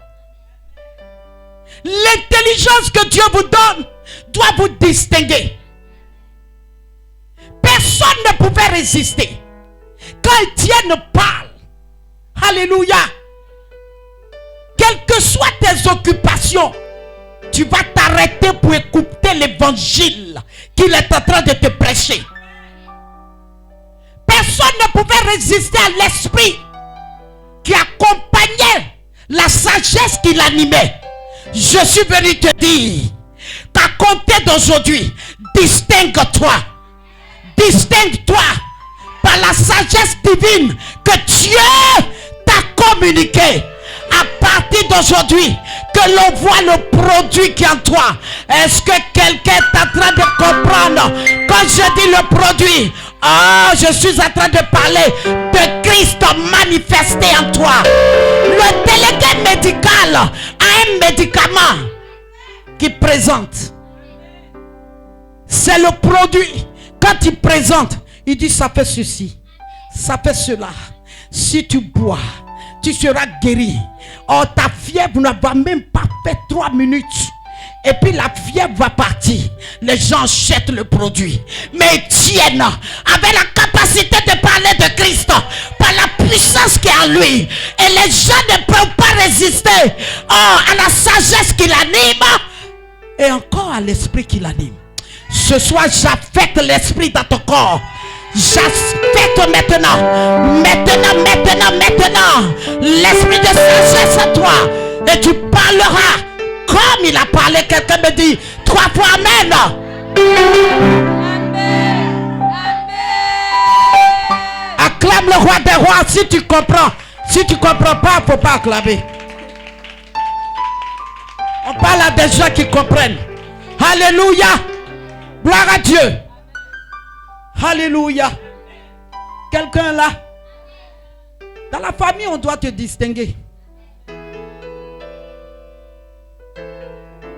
L'intelligence que Dieu vous donne doit vous distinguer. Personne ne pouvait résister. Quand Étienne parle, alléluia, quelles que soient tes occupations, tu vas t'arrêter pour écouter l'évangile qu'il est en train de te prêcher. Personne ne pouvait résister à l'esprit qui accompagnait la sagesse qui l'animait. Je suis venu te dire qu'à compter d'aujourd'hui, distingue-toi. Distingue-toi par la sagesse divine que Dieu t'a communiquée. À partir d'aujourd'hui, que l'on voit le produit qui est en toi. Est-ce que quelqu'un est en train de comprendre? Quand je dis le produit, je suis en train de parler de Christ manifesté en toi. Le délégué médical a un médicament qui présente. C'est le produit. Quand il présente, il dit ça fait ceci, ça fait cela. Si tu bois, tu seras guéri. Oh, ta fièvre ne va même pas faire 3 minutes. Et puis la fièvre va partir. Les gens jettent le produit. Mais Étienne avait la capacité de parler de Christ par la puissance qui est en lui. Et les gens ne peuvent pas résister à la sagesse qui l'anime. Et encore à l'esprit qui l'anime. Ce soir, j'affecte l'esprit dans ton corps. J'affecte maintenant. L'esprit de sagesse à toi. Et tu parleras comme il a parlé. Quelqu'un me dit 3 fois amen. Acclame le roi des rois si tu comprends. Si tu ne comprends pas, il ne faut pas acclamer. On parle à des gens qui comprennent. Alléluia. Gloire à Dieu. Alléluia. Quelqu'un là. Dans la famille, on doit te distinguer.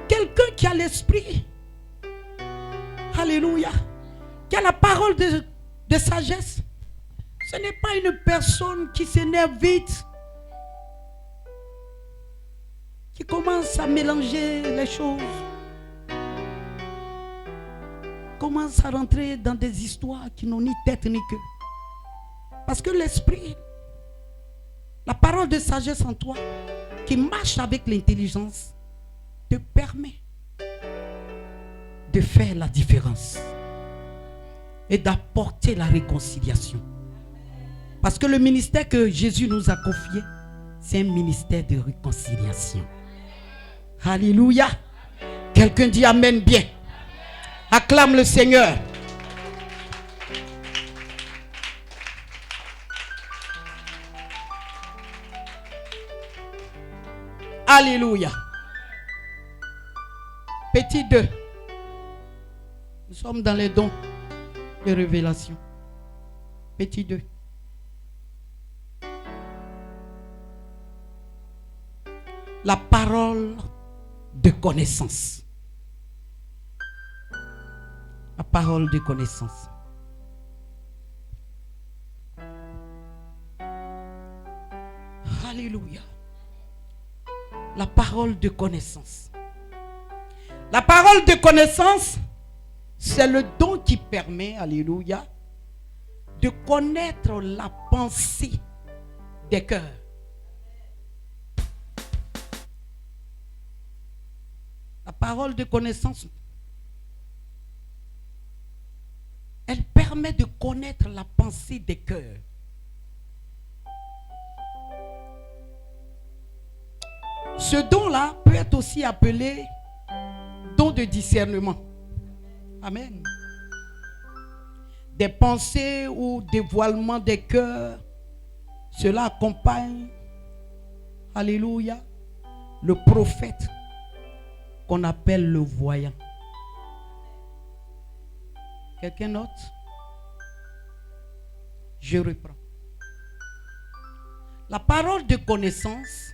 Quelqu'un qui a l'esprit. Alléluia. Qui a la parole de sagesse. Ce n'est pas une personne qui s'énerve vite. Qui commence à mélanger les choses. Commence à rentrer dans des histoires qui n'ont ni tête ni queue. Parce que l'esprit, la parole de sagesse en toi, qui marche avec l'intelligence, te permet de faire la différence et d'apporter la réconciliation. Parce que le ministère que Jésus nous a confié, c'est un ministère de réconciliation. Alléluia. Quelqu'un dit amen bien. Acclame le Seigneur. Alléluia. Petit 2. Nous sommes dans les dons de révélation. Petit 2. la parole de connaissance. La parole de connaissance. Alléluia. La parole de connaissance. La parole de connaissance, c'est le don qui permet, alléluia, de connaître la pensée des cœurs. La parole de connaissance, elle permet de connaître la pensée des cœurs. Ce don-là peut être aussi appelé don de discernement. Amen. Des pensées ou dévoilements des cœurs, cela accompagne, alléluia, le prophète qu'on appelle le voyant. Quelqu'un note? Je reprends. La parole de connaissance,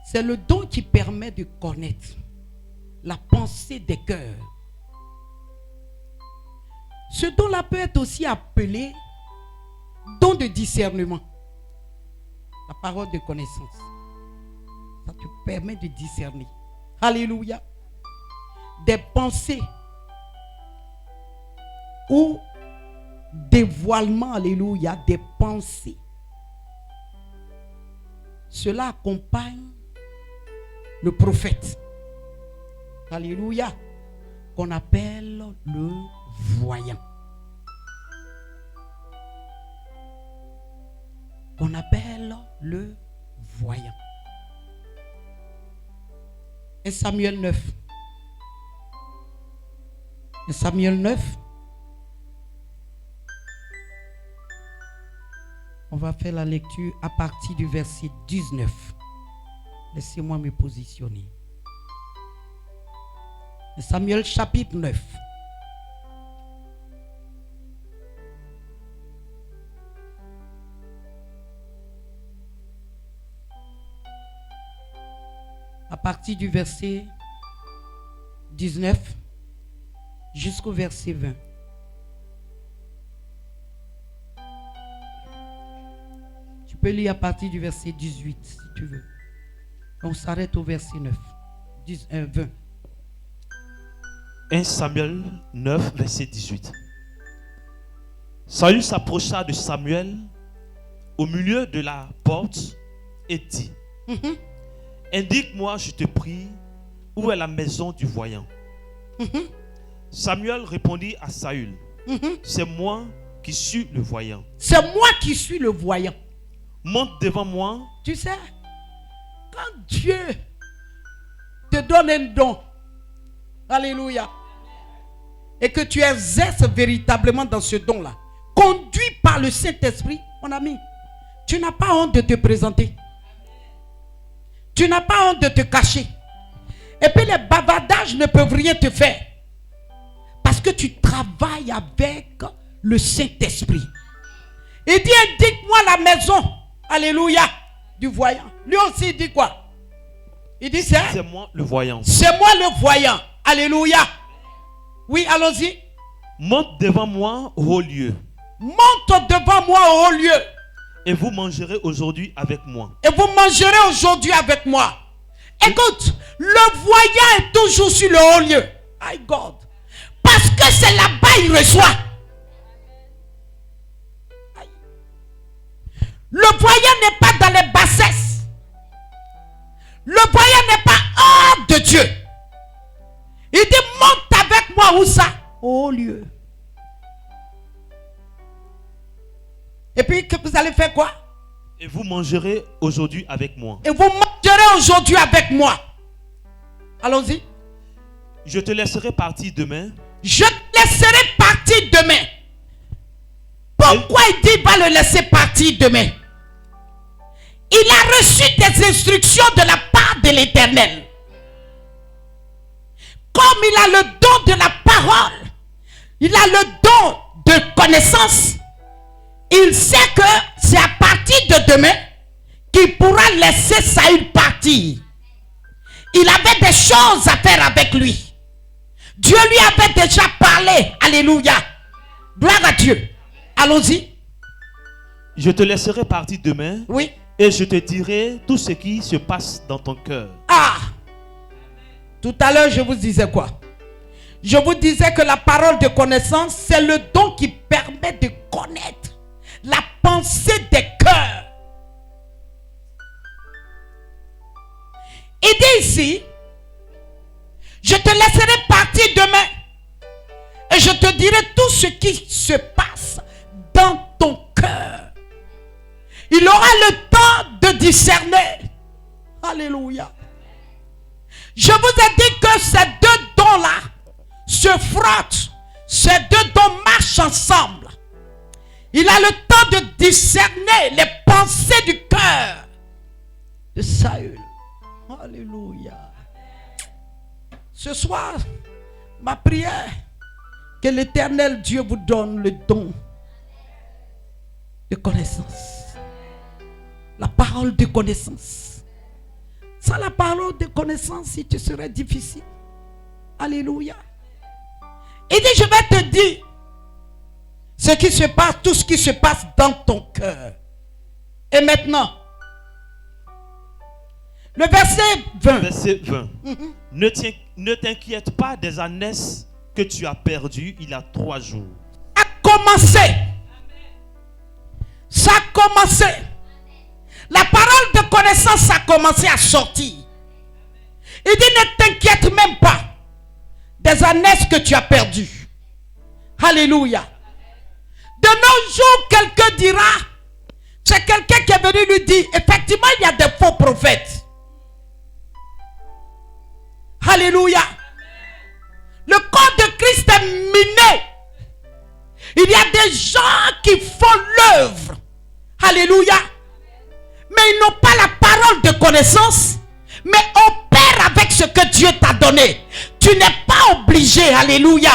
c'est le don qui permet de connaître la pensée des cœurs. Ce don-là peut être aussi appelé don de discernement. La parole de connaissance, ça te permet de discerner. Alléluia. Des pensées ou dévoilement, alléluia, des pensées. Cela accompagne le prophète. Alléluia. Qu'on appelle le voyant. Qu'on appelle le voyant. Et Samuel 9. Et Samuel 9. On va faire la lecture à partir du verset 19. Laissez-moi me positionner. Samuel chapitre 9. À partir du verset 19 jusqu'au verset 20. Tu peux lire à partir du verset 18 si tu veux. On s'arrête au verset 9. 20. 1 Samuel 9, verset 18. Saül s'approcha de Samuel au milieu de la porte et dit, indique-moi, je te prie, où est la maison du voyant? Samuel répondit à Saül, c'est moi qui suis le voyant. C'est moi qui suis le voyant. Monte devant moi. Tu sais, quand Dieu te donne un don, alléluia, et que tu exerces véritablement dans ce don-là, conduit par le Saint-Esprit, mon ami, tu n'as pas honte de te présenter. Tu n'as pas honte de te cacher. Et puis les bavardages ne peuvent rien te faire. Parce que tu travailles avec le Saint-Esprit. Il dit, indique-moi la maison, alléluia, du voyant. Lui aussi il dit quoi? Il dit c'est moi le voyant. C'est moi le voyant, alléluia. Oui, allons-y. Monte devant moi au haut lieu. Monte devant moi au haut lieu. Et vous mangerez aujourd'hui avec moi. Et vous mangerez aujourd'hui avec moi. Écoute, le voyant est toujours sur le haut lieu. My God. Parce que c'est là-bas il reçoit. Le voyant n'est pas dans les bassesses. Le voyant n'est pas hors de Dieu. Il dit, monte avec moi où ça? Au haut lieu. Et puis, que vous allez faire quoi? Et vous mangerez aujourd'hui avec moi. Et vous mangerez aujourd'hui avec moi. Allons-y. Je te laisserai partir demain. Je te laisserai partir demain. Pourquoi il dit va le laisser partir demain? Il a reçu des instructions de la part de l'Éternel. Comme il a le don de la parole, il a le don de connaissance, il sait que c'est à partir de demain qui pourra laisser Saül partir. Il avait des choses à faire avec lui. Dieu lui avait déjà parlé. Alléluia. Gloire à Dieu. Allons-y. Je te laisserai partir demain. Oui. Et je te dirai tout ce qui se passe dans ton cœur. Ah. Tout à l'heure, je vous disais quoi? Je vous disais que la parole de connaissance, c'est le don qui permet de connaître la pensée des cœurs. Il dit ici, je te laisserai partir demain et je te dirai tout ce qui se passe dans ton cœur. Il aura le temps de discerner. Alléluia. Je vous ai dit que ces deux dons-là se frottent. Ces deux dons marchent ensemble. Il a le temps de discerner les pensées du cœur de Saül. Alléluia. Ce soir, ma prière, que l'Éternel Dieu vous donne le don de connaissance. La parole de connaissance. Sans la parole de connaissance, il te serait difficile. Alléluia. Il dit, je vais te dire ce qui se passe, tout ce qui se passe dans ton cœur. Et maintenant, le verset 20. Verset 20. Ne t'inquiète pas des ânesses que tu as perdues il y a 3 jours. Ça a commencé. Ça a commencé. La parole de connaissance a commencé à sortir. Il dit, ne t'inquiète même pas des ânesses que tu as perdues. Alléluia. De nos jours, quelqu'un dira, c'est quelqu'un qui est venu lui dire, effectivement, il y a des faux prophètes. Alléluia. Le corps de Christ est miné. Il y a des gens qui font l'œuvre. Alléluia. Mais ils n'ont pas la parole de connaissance, mais opère avec ce que Dieu t'a donné. Tu n'es pas obligé, alléluia,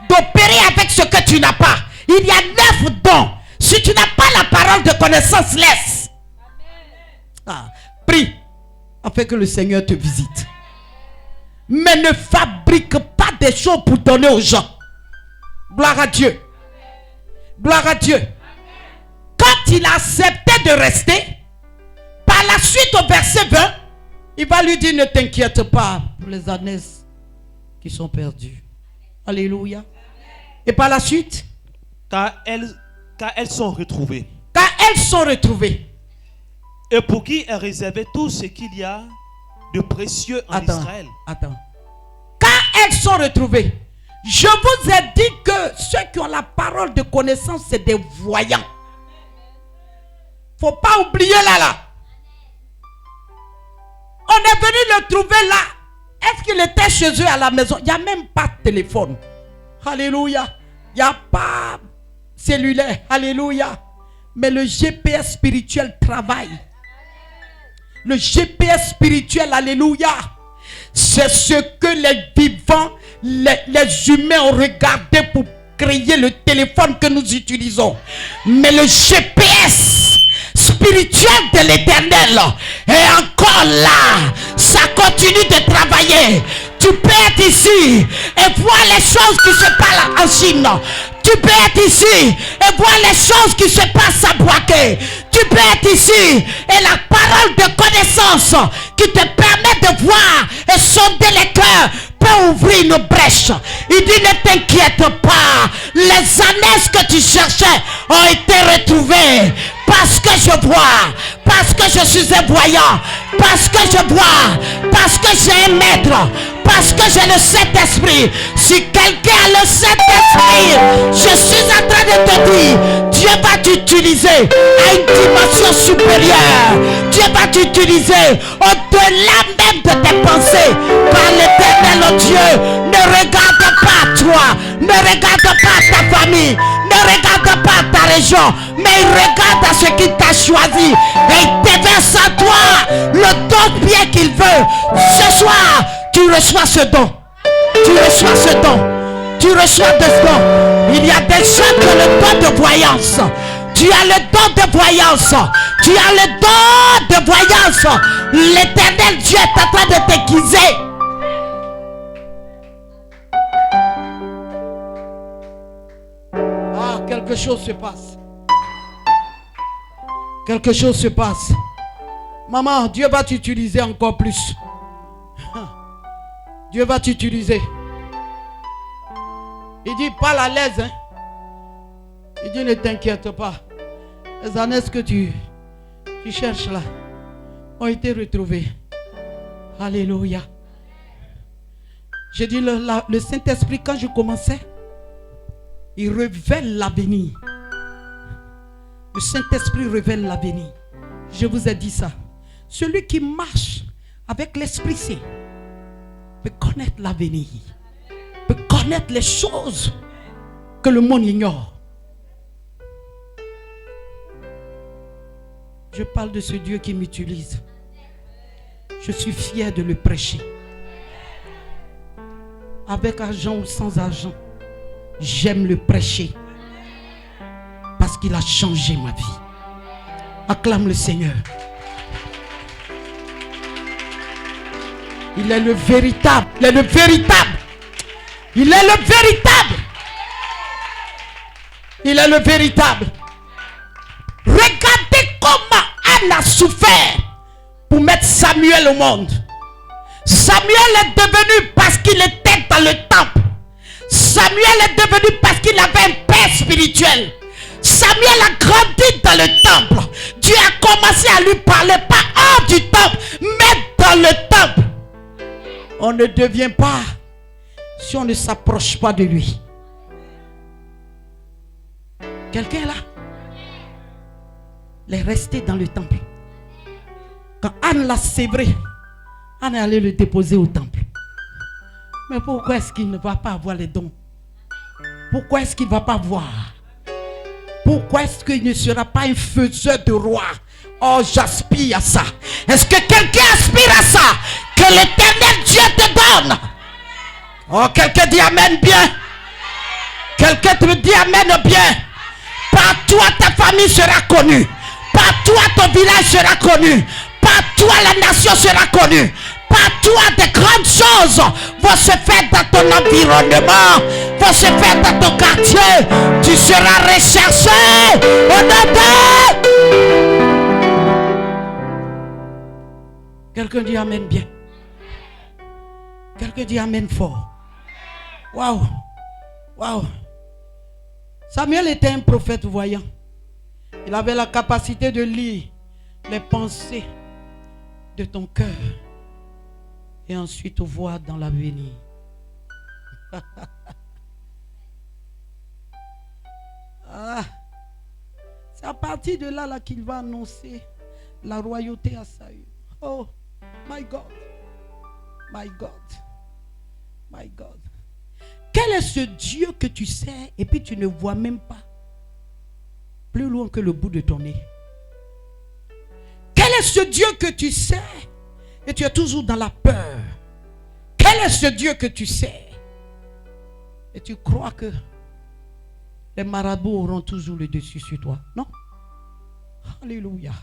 d'opérer avec ce que tu n'as pas. Il y a 9 dons. Si tu n'as pas la parole de connaissance, laisse. Prie afin que le Seigneur te visite. Mais ne fabrique pas des choses pour donner aux gens. Gloire à Dieu. Gloire à Dieu. Quand il a accepté de rester, par la suite au verset 20, il va lui dire, ne t'inquiète pas pour les ânesses qui sont perdues. Alléluia. Et par la suite, car elles sont retrouvées. Car elles sont retrouvées. Et pour qui est réservé tout ce qu'il y a de précieux en Israël. Attends. Car elles sont retrouvées. Je vous ai dit que ceux qui ont la parole de connaissance, c'est des voyants. Faut pas oublier là. On est venu le trouver là. Est-ce qu'il était chez eux à la maison? Il n'y a même pas de téléphone. Alléluia. Il n'y a pas cellulaire. Alléluia. Mais le GPS spirituel travaille. Le GPS spirituel, alléluia. C'est ce que les vivants, les humains ont regardé pour créer le téléphone que nous utilisons. Mais le GPS spirituel de l'Éternel est encore là. Ça continue de travailler. Tu peux être ici et voir les choses qui se passent en Chine. Tu peux être ici et voir les choses qui se passent à Boaké. Tu peux être ici et la parole de connaissance qui te permet de voir et sonder les cœurs peut ouvrir une brèche. Il dit, ne t'inquiète pas. Les ânesses que tu cherchais ont été retrouvées. Parce que je vois, parce que je suis un voyant, parce que je vois, parce que j'ai un maître, parce que j'ai le Saint-Esprit. Si quelqu'un a le Saint-Esprit, je suis en train de te dire, Dieu va t'utiliser à une dimension supérieure. Dieu va t'utiliser au-delà même de tes pensées. Car l'Éternel, Dieu, ne regarde pas toi, ne regarde pas ta famille, ne regarde pas ta région, mais il regarde à ce qu'il t'a choisi et il déverse à toi le don bien qu'il veut. Ce soir, tu reçois ce don. Tu reçois ce don. Tu reçois ce don. Il y a des gens qui ont le don de voyance. Tu as le don de voyance. Tu as le don de voyance. L'éternel Dieu est en train de t'aiguiser. Ah, quelque chose se passe. Quelque chose se passe. Maman, Dieu va t'utiliser encore plus. Dieu va t'utiliser. Il dit, parle à l'aise. Hein? Il dit, ne t'inquiète pas. Les années que tu cherches là ont été retrouvées. Alléluia. J'ai dit, le Saint-Esprit, quand je commençais, il révèle l'avenir. Le Saint-Esprit révèle l'avenir. Je vous ai dit ça. Celui qui marche avec l'Esprit Saint peut connaître l'avenir, peut connaître les choses que le monde ignore. Je parle de ce Dieu qui m'utilise. Je suis fier de le prêcher. Avec argent ou sans argent, j'aime le prêcher. Parce qu'il a changé ma vie. Acclame le Seigneur. Il est le véritable. Il est le véritable. Il est le véritable. Il est le véritable. Regardez comment Anne a souffert pour mettre Samuel au monde. Samuel est devenu parce qu'il était dans le temple. Samuel est devenu parce qu'il avait un père spirituel. Samuel a grandi dans le temple. Dieu a commencé à lui parler, pas hors du temple, mais dans le temple. On ne devient pas si on ne s'approche pas de lui. Quelqu'un là? Il est resté dans le temple. Quand Anne l'a sévré, Anne est allée le déposer au temple. Mais pourquoi est-ce qu'il ne va pas avoir les dons? Pourquoi est-ce qu'il ne va pas voir? Pourquoi est-ce qu'il ne sera pas un faiseur de roi? Oh, j'aspire à ça. Est-ce que quelqu'un aspire à ça? Que l'éternel Dieu te donne. Oh, quelqu'un dit amen bien. Quelqu'un te dit amen bien. Par toi, ta famille sera connue. Par toi, ton village sera connu. Par toi, la nation sera connue. Par toi, des grandes choses vont se faire dans ton environnement, vont se faire dans ton quartier. Tu seras recherché au nom de... Quelqu'un dit amen bien. Quelqu'un dit amen fort. Waouh. Waouh. Samuel était un prophète voyant. Il avait la capacité de lire les pensées de ton cœur et ensuite voir dans l'avenir. Ah, c'est à partir de là, qu'il va annoncer la royauté à Saül. Oh, my God. My God. My God. Quel est ce Dieu que tu sais et puis tu ne vois même pas plus loin que le bout de ton nez? Quel est ce Dieu que tu sais et tu es toujours dans la peur? Quel est ce Dieu que tu sais et tu crois que les marabouts auront toujours le dessus sur toi? Non? Alléluia.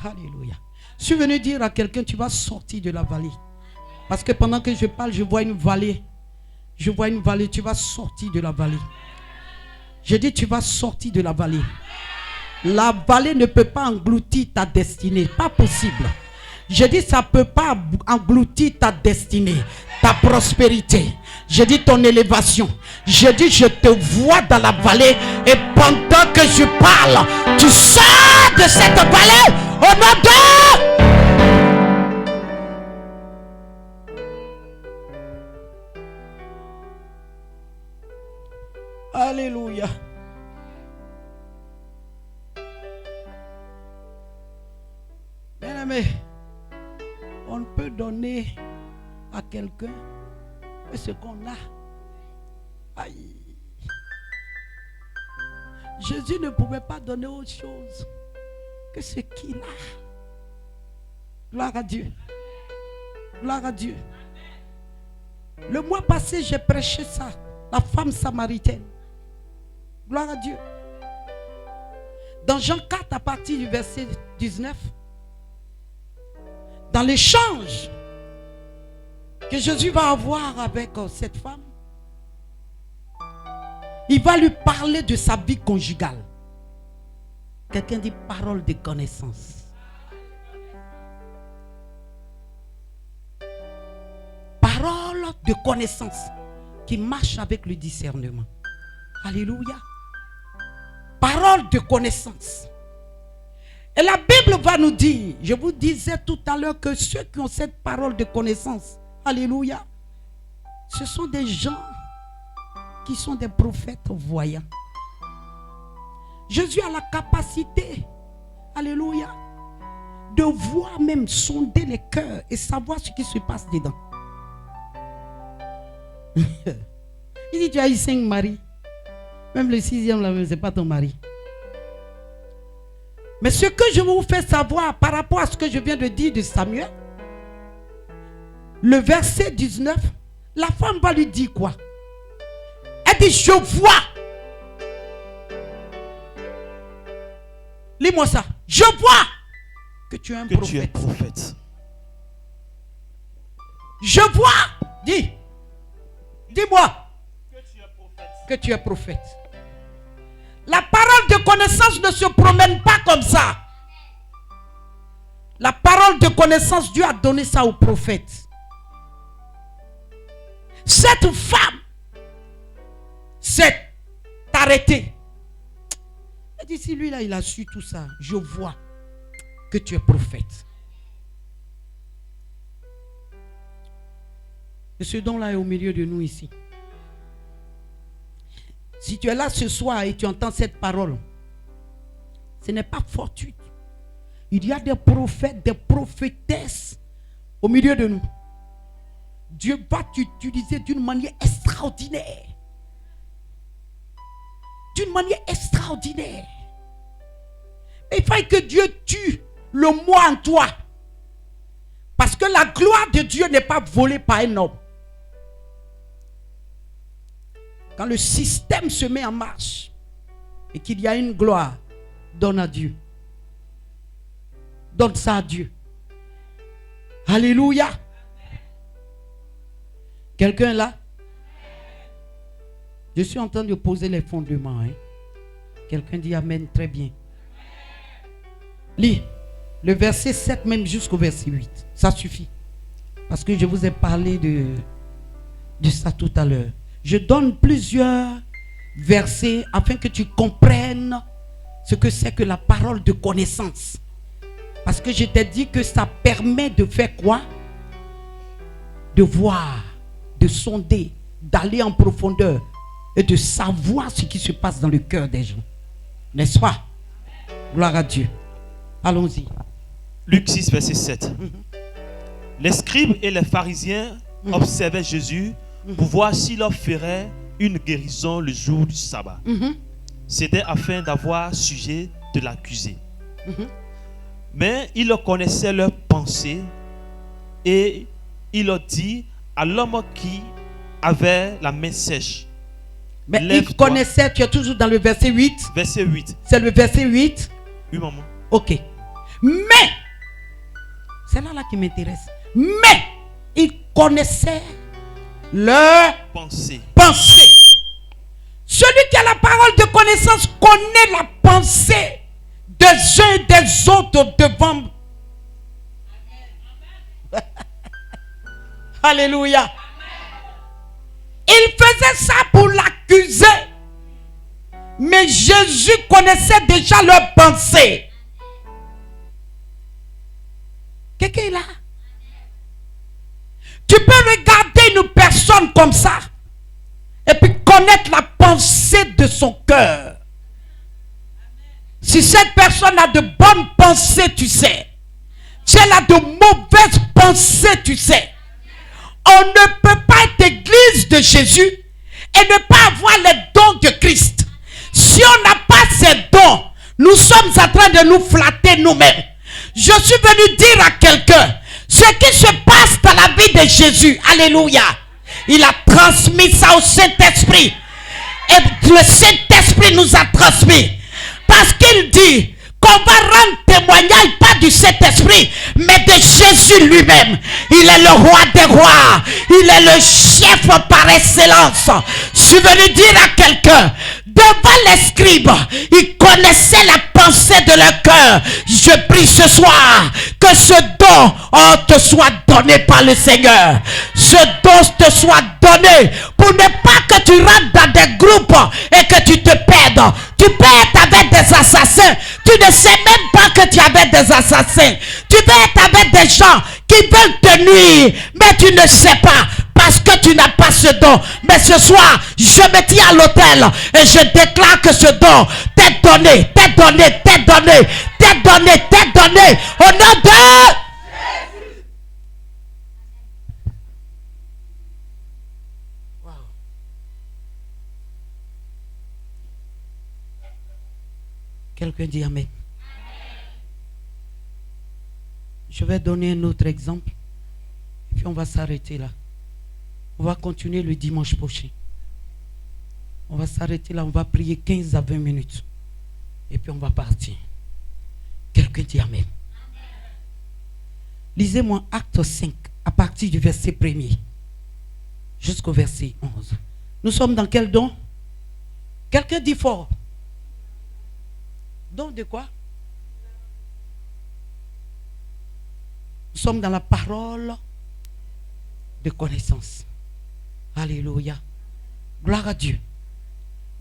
Alléluia. Je suis venu dire à quelqu'un, tu vas sortir de la vallée. Parce que pendant que je parle, je vois une vallée. Je vois une vallée, tu vas sortir de la vallée. Je dis, tu vas sortir de la vallée. La vallée ne peut pas engloutir ta destinée. Pas possible. Je dis, ça ne peut pas engloutir ta destinée, ta prospérité. Je dis, ton élévation. Je dis, je te vois dans la vallée. Et pendant que je parle, tu sors de cette vallée au nom de... Alléluia. Bien-aimé, on peut donner à quelqu'un ce qu'on a. Aïe. Jésus ne pouvait pas donner autre chose que ce qu'il a. Gloire à Dieu. Gloire à Dieu. Le mois passé, j'ai prêché ça. La femme samaritaine. Gloire à Dieu. Dans Jean 4, à partir du verset 19, dans l'échange que Jésus va avoir avec cette femme, il va lui parler de sa vie conjugale. Quelqu'un dit parole de connaissance. Parole de connaissance qui marche avec le discernement. Alléluia. Parole de connaissance. Et la Bible va nous dire, je vous disais tout à l'heure que ceux qui ont cette parole de connaissance, alléluia, ce sont des gens qui sont des prophètes voyants. Jésus a la capacité, alléluia, de voir même sonder les cœurs et savoir ce qui se passe dedans. Il dit, tu as eu 5 maris. Même le 6e, là, ce n'est pas ton mari. Mais ce que je vous fais savoir par rapport à ce que je viens de dire de Samuel, le verset 19, la femme va lui dire quoi? Elle dit, je vois. Lis-moi ça. Je vois que tu es un prophète. Tu es prophète. Je vois. Dis. Dis-moi que tu es prophète. La parole de connaissance ne se promène pas comme ça. La parole de connaissance, Dieu a donné ça aux prophètes. Cette femme s'est arrêtée. Elle dit, si lui là, il a su tout ça, je vois que tu es prophète. Et ce don-là est au milieu de nous ici. Si tu es là ce soir et tu entends cette parole, ce n'est pas fortuit. Il y a des prophètes, des prophétesses au milieu de nous. Dieu va t'utiliser d'une manière extraordinaire. D'une manière extraordinaire. Mais il faut que Dieu tue le moi en toi. Parce que la gloire de Dieu n'est pas volée par un homme. Quand le système se met en marche et qu'il y a une gloire, donne à Dieu. Donne ça à Dieu. Alléluia. Quelqu'un là? Je suis en train de poser les fondements. Hein? Quelqu'un dit amen, très bien. Lis le verset 7 même jusqu'au verset 8. Ça suffit. Parce que je vous ai parlé de ça tout à l'heure. Je donne plusieurs versets afin que tu comprennes ce que c'est que la parole de connaissance. Parce que je t'ai dit que ça permet de faire quoi? De voir, de sonder, d'aller en profondeur et de savoir ce qui se passe dans le cœur des gens. N'est-ce pas? Gloire à Dieu. Allons-y. Luc 6, verset 7. Les scribes et les pharisiens observaient Jésus pour voir s'il leur ferait une guérison le jour du sabbat. C'était afin d'avoir sujet de l'accuser. Mais il connaissait leurs pensées et il leur dit à l'homme qui avait la main sèche. Mais il connaissait, tu es toujours dans le verset 8. Verset 8. C'est le verset 8. Oui, maman. Ok. Mais, c'est là qui m'intéresse. Mais, il connaissait leur pensée. Celui qui a la parole de connaissance connaît la pensée des uns et des autres devant. Alléluia. Il faisait ça pour l'accuser. Mais Jésus connaissait déjà leurs pensées. Quelqu'un est là? Tu peux regarder une personne comme ça et puis connaître la pensée de son cœur. Si cette personne a de bonnes pensées, tu sais. Si elle a de mauvaises pensées, tu sais. On ne peut pas être église de Jésus et ne pas avoir les dons de Christ. Si on n'a pas ces dons, nous sommes en train de nous flatter nous-mêmes. Je suis venu dire à quelqu'un ce qui se passe dans la vie de Jésus. Alléluia. Il a transmis ça au Saint-Esprit. Et le Saint-Esprit nous a transmis. Parce qu'il dit qu'on va rendre témoignage pas du Saint-Esprit, mais de Jésus lui-même. Il est le roi des rois. Il est le chef par excellence. Je suis venu dire à quelqu'un, devant les scribes, ils connaissaient la pensée de leur cœur. Je prie ce soir que ce don te soit donné par le Seigneur. Ce don te soit donné pour ne pas que tu rentres dans des groupes et que tu te perdes. Tu peux être avec des assassins. Tu ne sais même pas que tu es avec des assassins. Tu peux être avec des gens qui veulent te nuire, mais tu ne sais pas. Parce que tu n'as pas ce don. Mais ce soir, je me tiens à l'autel et je déclare que ce don t'est donné, t'est donné, t'est donné, t'est donné, t'est donné. Au nom de Jésus. Wow. Quelqu'un dit Amen. Je vais donner un autre exemple. Et puis on va s'arrêter là. On va continuer le dimanche prochain. On va s'arrêter là, on va prier 15 à 20 minutes. Et puis on va partir. Quelqu'un dit Amen. Amen. Lisez-moi Acte 5, à partir du verset 1er jusqu'au verset 11. Nous sommes dans quel don? Quelqu'un dit fort. Don de quoi? Nous sommes dans la parole de connaissance. Alléluia. Gloire à Dieu.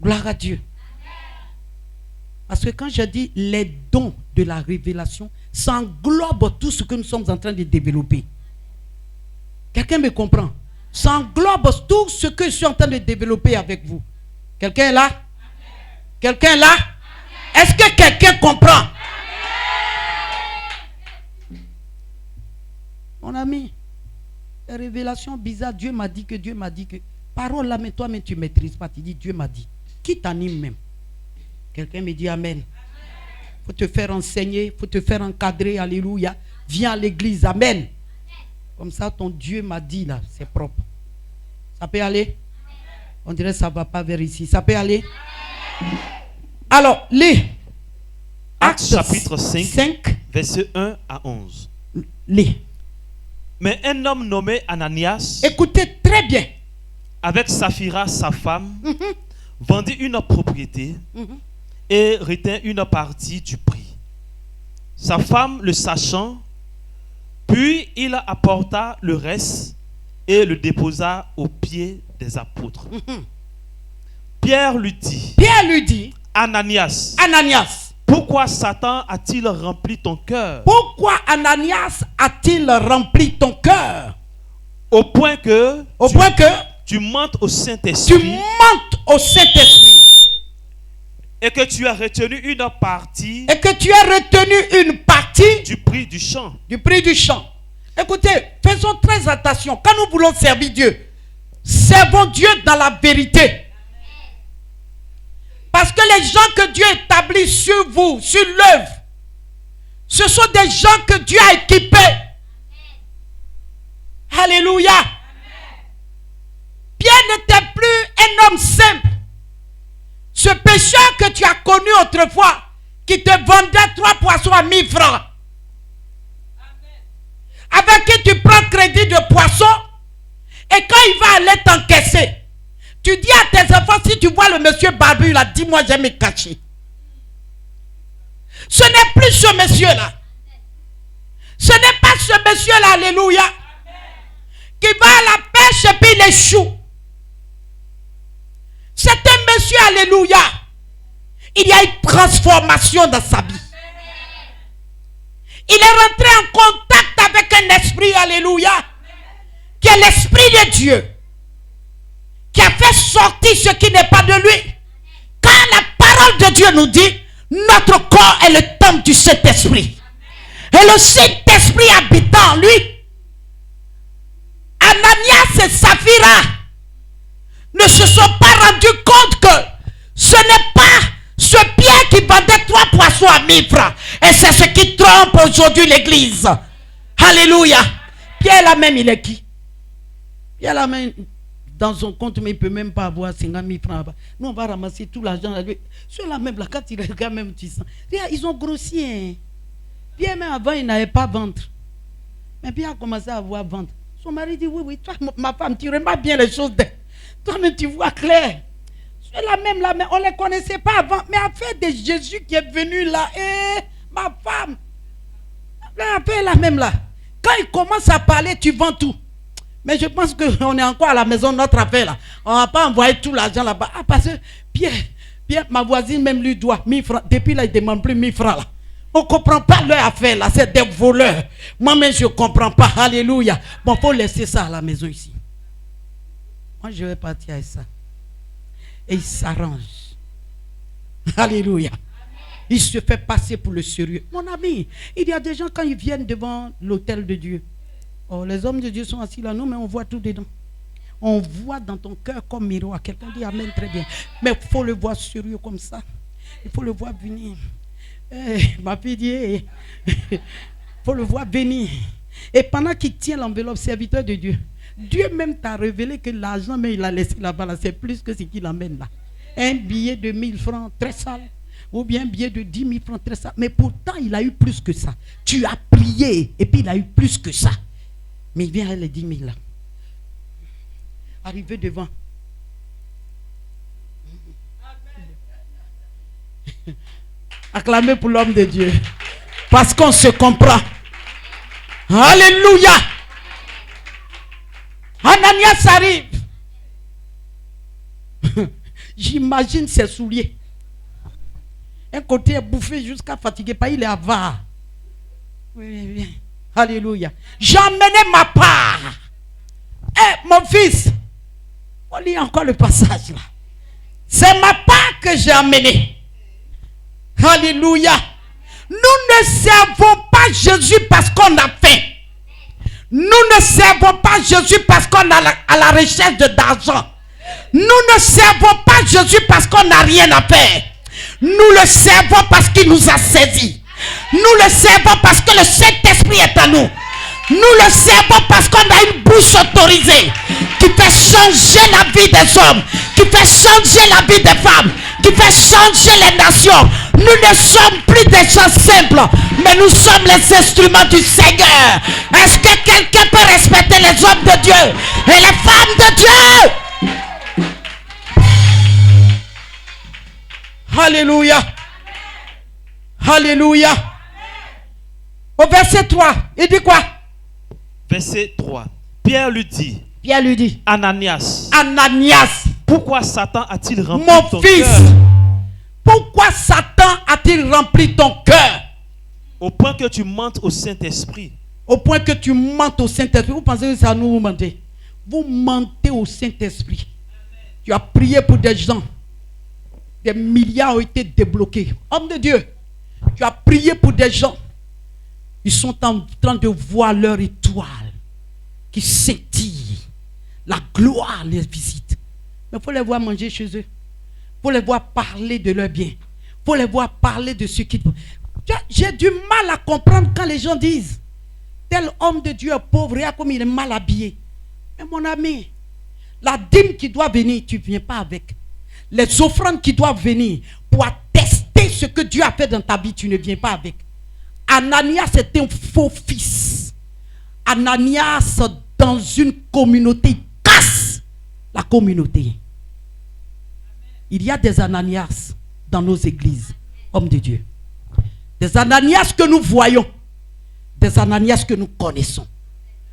Gloire à Dieu. Parce que quand je dis les dons de la révélation, ça englobe tout ce que nous sommes en train de développer. Quelqu'un me comprend? Ça englobe tout ce que je suis en train de développer avec vous. Quelqu'un est là? Quelqu'un est là? Est-ce que quelqu'un comprend? Mon ami, les révélations bizarres, Dieu m'a dit que, Dieu m'a dit que. Parole là, mais toi-même tu ne maîtrises pas. Tu dis Dieu m'a dit. Qui t'anime même? Quelqu'un me dit Amen. Il faut te faire enseigner, il faut te faire encadrer. Alléluia. Viens à l'église. Amen. Comme ça, ton Dieu m'a dit là, c'est propre. Ça peut aller? On dirait que ça ne va pas vers ici. Ça peut aller? Alors, lis. Acte chapitre 5, verset 1 à 11. Lis. Mais un homme nommé Ananias, écoutez très bien, avec Saphira, sa femme, vendit une propriété et retint une partie du prix. Sa femme, le sachant, puis il apporta le reste et le déposa aux pieds des apôtres. Pierre lui dit, Ananias, pourquoi Satan a-t-il rempli ton cœur? Pourquoi Ananias a-t-il rempli ton cœur? Au point que tu mentes au Saint-Esprit. Tu mentes au Saint-Esprit. Et que tu as retenu une partie. Et que tu as retenu une partie du prix du champ. Du prix du champ. Écoutez, faisons très attention. Quand nous voulons servir Dieu, servons Dieu dans la vérité. Parce que les gens que Dieu établit sur vous, sur l'œuvre, ce sont des gens que Dieu a équipés. Alléluia. Pierre n'était plus un homme simple. Ce pécheur que tu as connu autrefois, qui te vendait 3 poissons à 1000 francs, avec qui tu prends crédit de poisson, et quand il va aller t'encaisser, tu dis à tes enfants, si tu vois le monsieur barbu là, dis-moi, je vais me cacher. Ce n'est plus ce monsieur-là. Ce n'est pas ce monsieur-là, alléluia, qui va à la pêche et puis il échoue. C'est un monsieur, alléluia. Il y a une transformation dans sa vie. Il est rentré en contact avec un esprit, alléluia, qui est l'esprit de Dieu, qui a fait sortir ce qui n'est pas de lui. Quand la parole de Dieu nous dit, notre corps est le temple du Saint-Esprit. Et le Saint-Esprit habitant en lui, Ananias et Saphira ne se sont pas rendus compte que ce n'est pas ce Pierre qui vendait 3 poissons à 1000 francs. Et c'est ce qui trompe aujourd'hui l'église. Alléluia. Pierre là même, il est qui? Pierre là même, dans son compte, mais il ne peut même pas avoir 50 000 francs. Nous, on va ramasser tout l'argent. Ceux-là même, là, quand ils regardent même, tu sens. Ils ont grossi. Hein. Bien même avant, ils n'avaient pas ventre. Mais puis, il a commencé à avoir ventre. Son mari dit, oui, toi, ma femme, tu remarques bien les choses. Toi-même, tu vois clair. Ceux-là même, là, mais on ne les connaissait pas avant. Mais affaire de Jésus qui est venu là, ma femme, affaire là même là. Quand il commence à parler, tu vends tout. Mais je pense qu'on est encore à la maison de notre affaire là. On ne va pas envoyer tout l'argent là-bas. Ah, parce que Pierre, ma voisine même lui doit 1000 francs. Depuis là, il ne demande plus 1000 francs là. On ne comprend pas leur affaire là. C'est des voleurs. Moi-même, je ne comprends pas. Alléluia. Bon, il faut laisser ça à la maison ici. Moi, je vais partir avec ça. Et il s'arrange. Alléluia. Il se fait passer pour le sérieux. Mon ami, il y a des gens quand ils viennent devant l'autel de Dieu. Oh, les hommes de Dieu sont assis là, non, mais on voit tout dedans. On voit dans ton cœur comme miroir. Quelqu'un dit amen, très bien. Mais il faut le voir sérieux comme ça. Il faut le voir venir. Ma fille dit, il faut le voir venir. Et pendant qu'il tient l'enveloppe, serviteur de Dieu, Dieu même t'a révélé que l'argent, mais il a laissé là-bas, là, c'est plus que ce qu'il emmène là. Un billet de 1000 francs, très sale. Ou bien un billet de 10 000 francs, très sale. Mais pourtant, il a eu plus que ça. Tu as prié, et puis il a eu plus que ça. Mais il vient avec les 10 000 là. Arrivé devant. Acclamez pour l'homme de Dieu. Parce qu'on se comprend. Alléluia. Ananias arrive. J'imagine ses souliers. Un côté est bouffé jusqu'à fatiguer. Pas il est avare. Oui, bien. Alléluia. J'ai emmené ma part. Mon fils. On lit encore le passage là. C'est ma part que j'ai emmenée. Alléluia. Nous ne servons pas Jésus parce qu'on a faim. Nous ne servons pas Jésus parce qu'on est à la recherche d'argent. Nous ne servons pas Jésus parce qu'on n'a rien à faire. Nous le servons parce qu'il nous a saisis. Nous le servons parce que le Saint-Esprit est à nous. Nous le servons parce qu'on a une bouche autorisée qui fait changer la vie des hommes, qui fait changer la vie des femmes, qui fait changer les nations. Nous ne sommes plus des gens simples, mais nous sommes les instruments du Seigneur. Est-ce que quelqu'un peut respecter les hommes de Dieu et les femmes de Dieu? Alléluia. Alléluia. Au verset 3, il dit quoi? Verset 3. Pierre lui dit, Ananias, pourquoi Satan a-t-il rempli ton cœur? Pourquoi Satan a-t-il rempli ton cœur? Au point que tu mentes au Saint-Esprit. Au point que tu mentes au Saint-Esprit. Vous pensez que ça nous vous mentez? Vous mentez au Saint-Esprit. Tu as prié pour des gens. Des milliards ont été débloqués. Homme de Dieu, tu as prié pour des gens. Ils sont en train de voir leur étoile qui scintille. La gloire les visite. Mais il faut les voir manger chez eux. Il faut les voir parler de leur bien. Il faut les voir parler de ce qu'ils... J'ai du mal à comprendre quand les gens disent tel homme de Dieu est pauvre, regarde comme il est mal habillé. Mais mon ami, la dîme qui doit venir, tu ne viens pas avec. Les offrandes qui doivent venir pour attester ce que Dieu a fait dans ta vie, tu ne viens pas avec. Ananias était un faux fils. Ananias, dans une communauté, il casse la communauté. Il y a des Ananias dans nos églises, hommes de Dieu. Des Ananias que nous voyons, des Ananias que nous connaissons.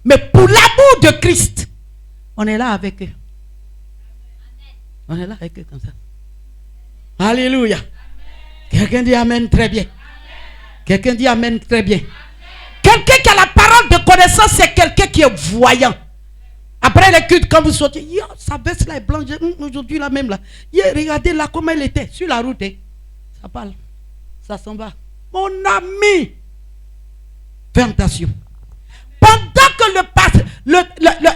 Mais pour l'amour de Christ, on est là avec eux. On est là avec eux comme ça. Alléluia. Quelqu'un dit amen très bien. Quelqu'un dit amen très bien. Quelqu'un qui a la parole de connaissance, c'est quelqu'un qui est voyant. Après les cultes, quand vous sortez, sa veste là est blanche. Aujourd'hui là même là. Regardez là comment elle était sur la route. Ça parle. Ça s'en va. Mon ami. Fais attention. Pendant que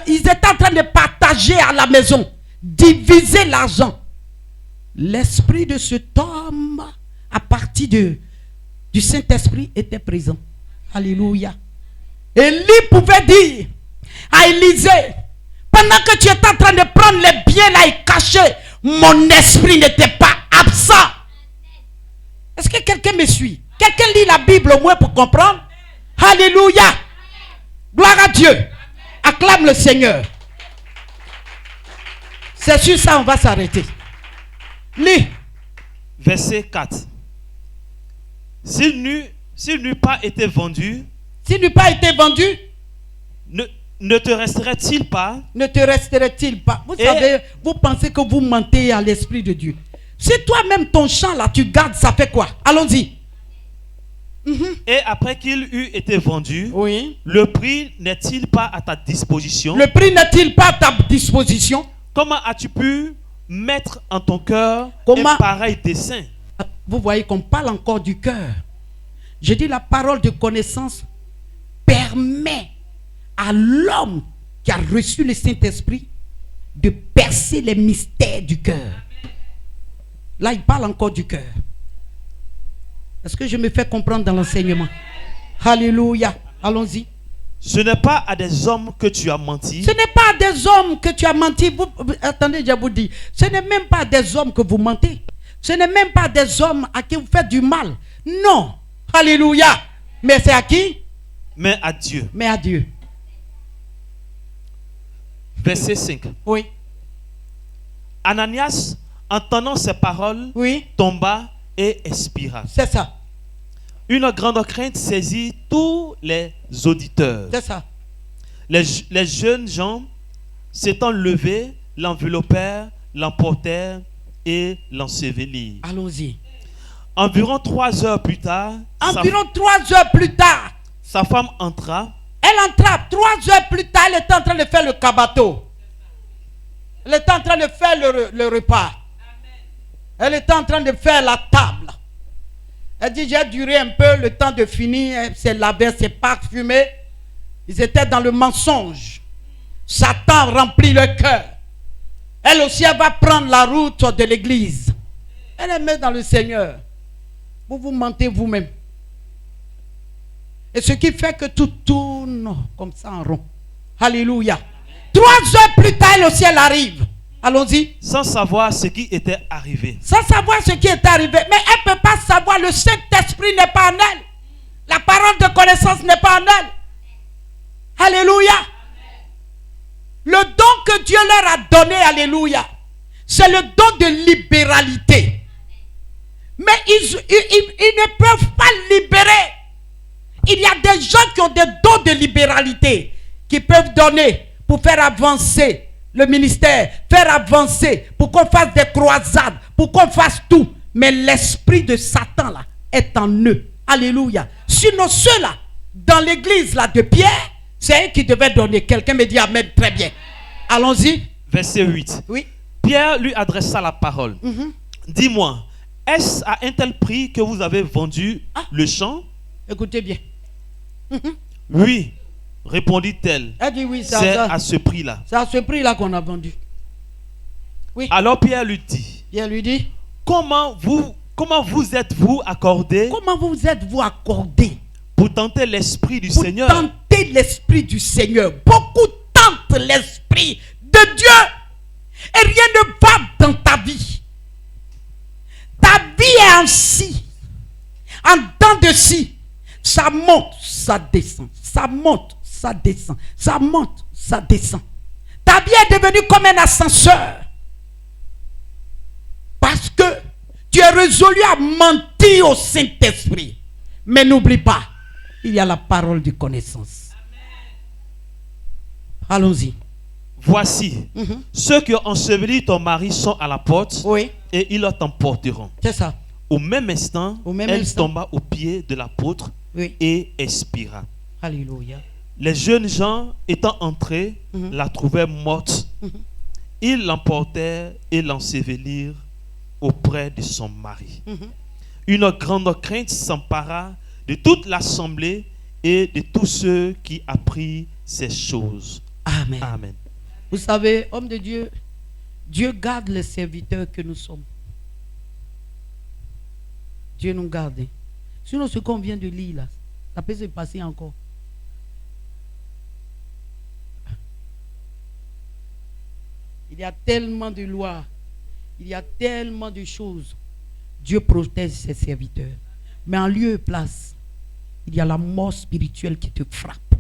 ils étaient en train de partager à la maison, diviser l'argent, l'esprit de cet homme, à partir du Saint-Esprit, était présent. Alléluia. Élie pouvait dire à Élisée, pendant Pendant que tu étais en train de prendre les biens là et cacher, mon esprit n'était pas absent. Est-ce que quelqu'un me suit? Quelqu'un lit la Bible au moins pour comprendre? Alléluia. Gloire à Dieu. Acclame le Seigneur. C'est sur ça on va s'arrêter. Lis. Verset 4. S'il n'eût pas été vendu, ne te resterait-il pas? Ne te resterait-il pas? Vous savez, vous pensez que vous mentez à l'Esprit de Dieu. Si toi-même ton champ là, tu gardes, ça fait quoi? Allons-y. Et après qu'il eût été vendu, oui. Le prix n'est-il pas à ta disposition? Le prix n'est-il pas à ta disposition? Comment as-tu pu mettre en ton cœur un pareil dessein? Vous voyez qu'on parle encore du cœur. Je dis la parole de connaissance permet à l'homme qui a reçu le Saint-Esprit de percer les mystères du cœur. Là, il parle encore du cœur. Est-ce que je me fais comprendre dans l'enseignement? Alléluia. Allons-y. Ce n'est pas à des hommes que tu as menti. Ce n'est pas à des hommes que tu as menti. Attendez, je vous dis. Ce n'est même pas à des hommes que vous mentez. Ce n'est même pas à des hommes à qui vous faites du mal. Non. Alléluia. Mais c'est à qui? Mais à Dieu. Mais à Dieu. Verset 5. Oui. Ananias, entendant ces paroles, oui. tomba et expira. C'est ça. Une grande crainte saisit tous les auditeurs. C'est ça. Les jeunes gens s'étant levés, l'enveloppèrent, l'emportèrent et l'ensevelirent. Allons-y. Environ 3 heures plus tard. Sa femme entra. Elle entra 3 heures plus tard. Elle était en train de faire le cabato. Elle était en train de faire le repas. Elle était en train de faire la table. Elle dit, j'ai duré un peu le temps de finir. Elle s'est lavée, s'est parfumée. Ils étaient dans le mensonge. Satan remplit le cœur. Elle aussi, elle va prendre la route de l'église. Elle est mise dans le Seigneur. Vous vous mentez vous-même. Et ce qui fait que tout tourne comme ça en rond. Alléluia. 3 heures plus tard, le ciel arrive. Allons-y. Sans savoir ce qui était arrivé. Sans savoir ce qui est arrivé. Mais elle ne peut pas savoir. Le Saint-Esprit n'est pas en elle. La parole de connaissance n'est pas en elle. Alléluia. Le don que Dieu leur a donné, alléluia, c'est le don de libéralité. Mais ils ne peuvent pas libérer. Il y a des gens qui ont des dons de libéralité qui peuvent donner pour faire avancer le ministère, faire avancer, pour qu'on fasse des croisades, pour qu'on fasse tout. Mais l'esprit de Satan là est en eux. Alléluia. Sinon ceux-là, dans l'église là de Pierre, c'est eux qui devaient donner. Quelqu'un me dit amen, très bien. Allons-y. Verset 8. Oui. Pierre lui adressa la parole. Dis-moi, est-ce à un tel prix que vous avez vendu le champ? Écoutez bien. Oui, répondit-elle. Elle dit oui, c'est à ce prix-là. C'est à ce prix-là qu'on a vendu. Oui. Alors Pierre lui dit. Pierre lui dit. Comment vous êtes-vous accordé? Comment vous êtes-vous accordé? Pour tenter l'esprit du Seigneur. Pour tenter l'esprit du Seigneur. Beaucoup tentent l'esprit de Dieu. Et rien ne va dans ta vie. Ta vie est ainsi. En dents de scie. Ça monte, ça descend. Ça monte, ça descend. Ça monte, ça descend. Ta vie est devenue comme un ascenseur. Parce que tu es résolu à mentir au Saint-Esprit. Mais n'oublie pas, il y a la parole de connaissance. Allons-y. Voici, ceux qui ont enseveli ton mari sont à la porte, oui, et ils t'emporteront. C'est ça. Au même instant, elle tomba aux pieds de l'apôtre, oui, et expira. Alléluia. Les jeunes gens étant entrés, la trouvèrent morte. Ils l'emportèrent et l'ensevelirent auprès de son mari. Une grande crainte s'empara de toute l'assemblée et de tous ceux qui apprirent ces choses. Amen. Amen. Vous savez, homme de Dieu, Dieu garde les serviteurs que nous sommes. Dieu nous garde. Sinon, ce qu'on vient de lire là, ça peut se passer encore. Il y a tellement de lois. Il y a tellement de choses. Dieu protège ses serviteurs. Mais en lieu et place, il y a la mort spirituelle qui te frappe.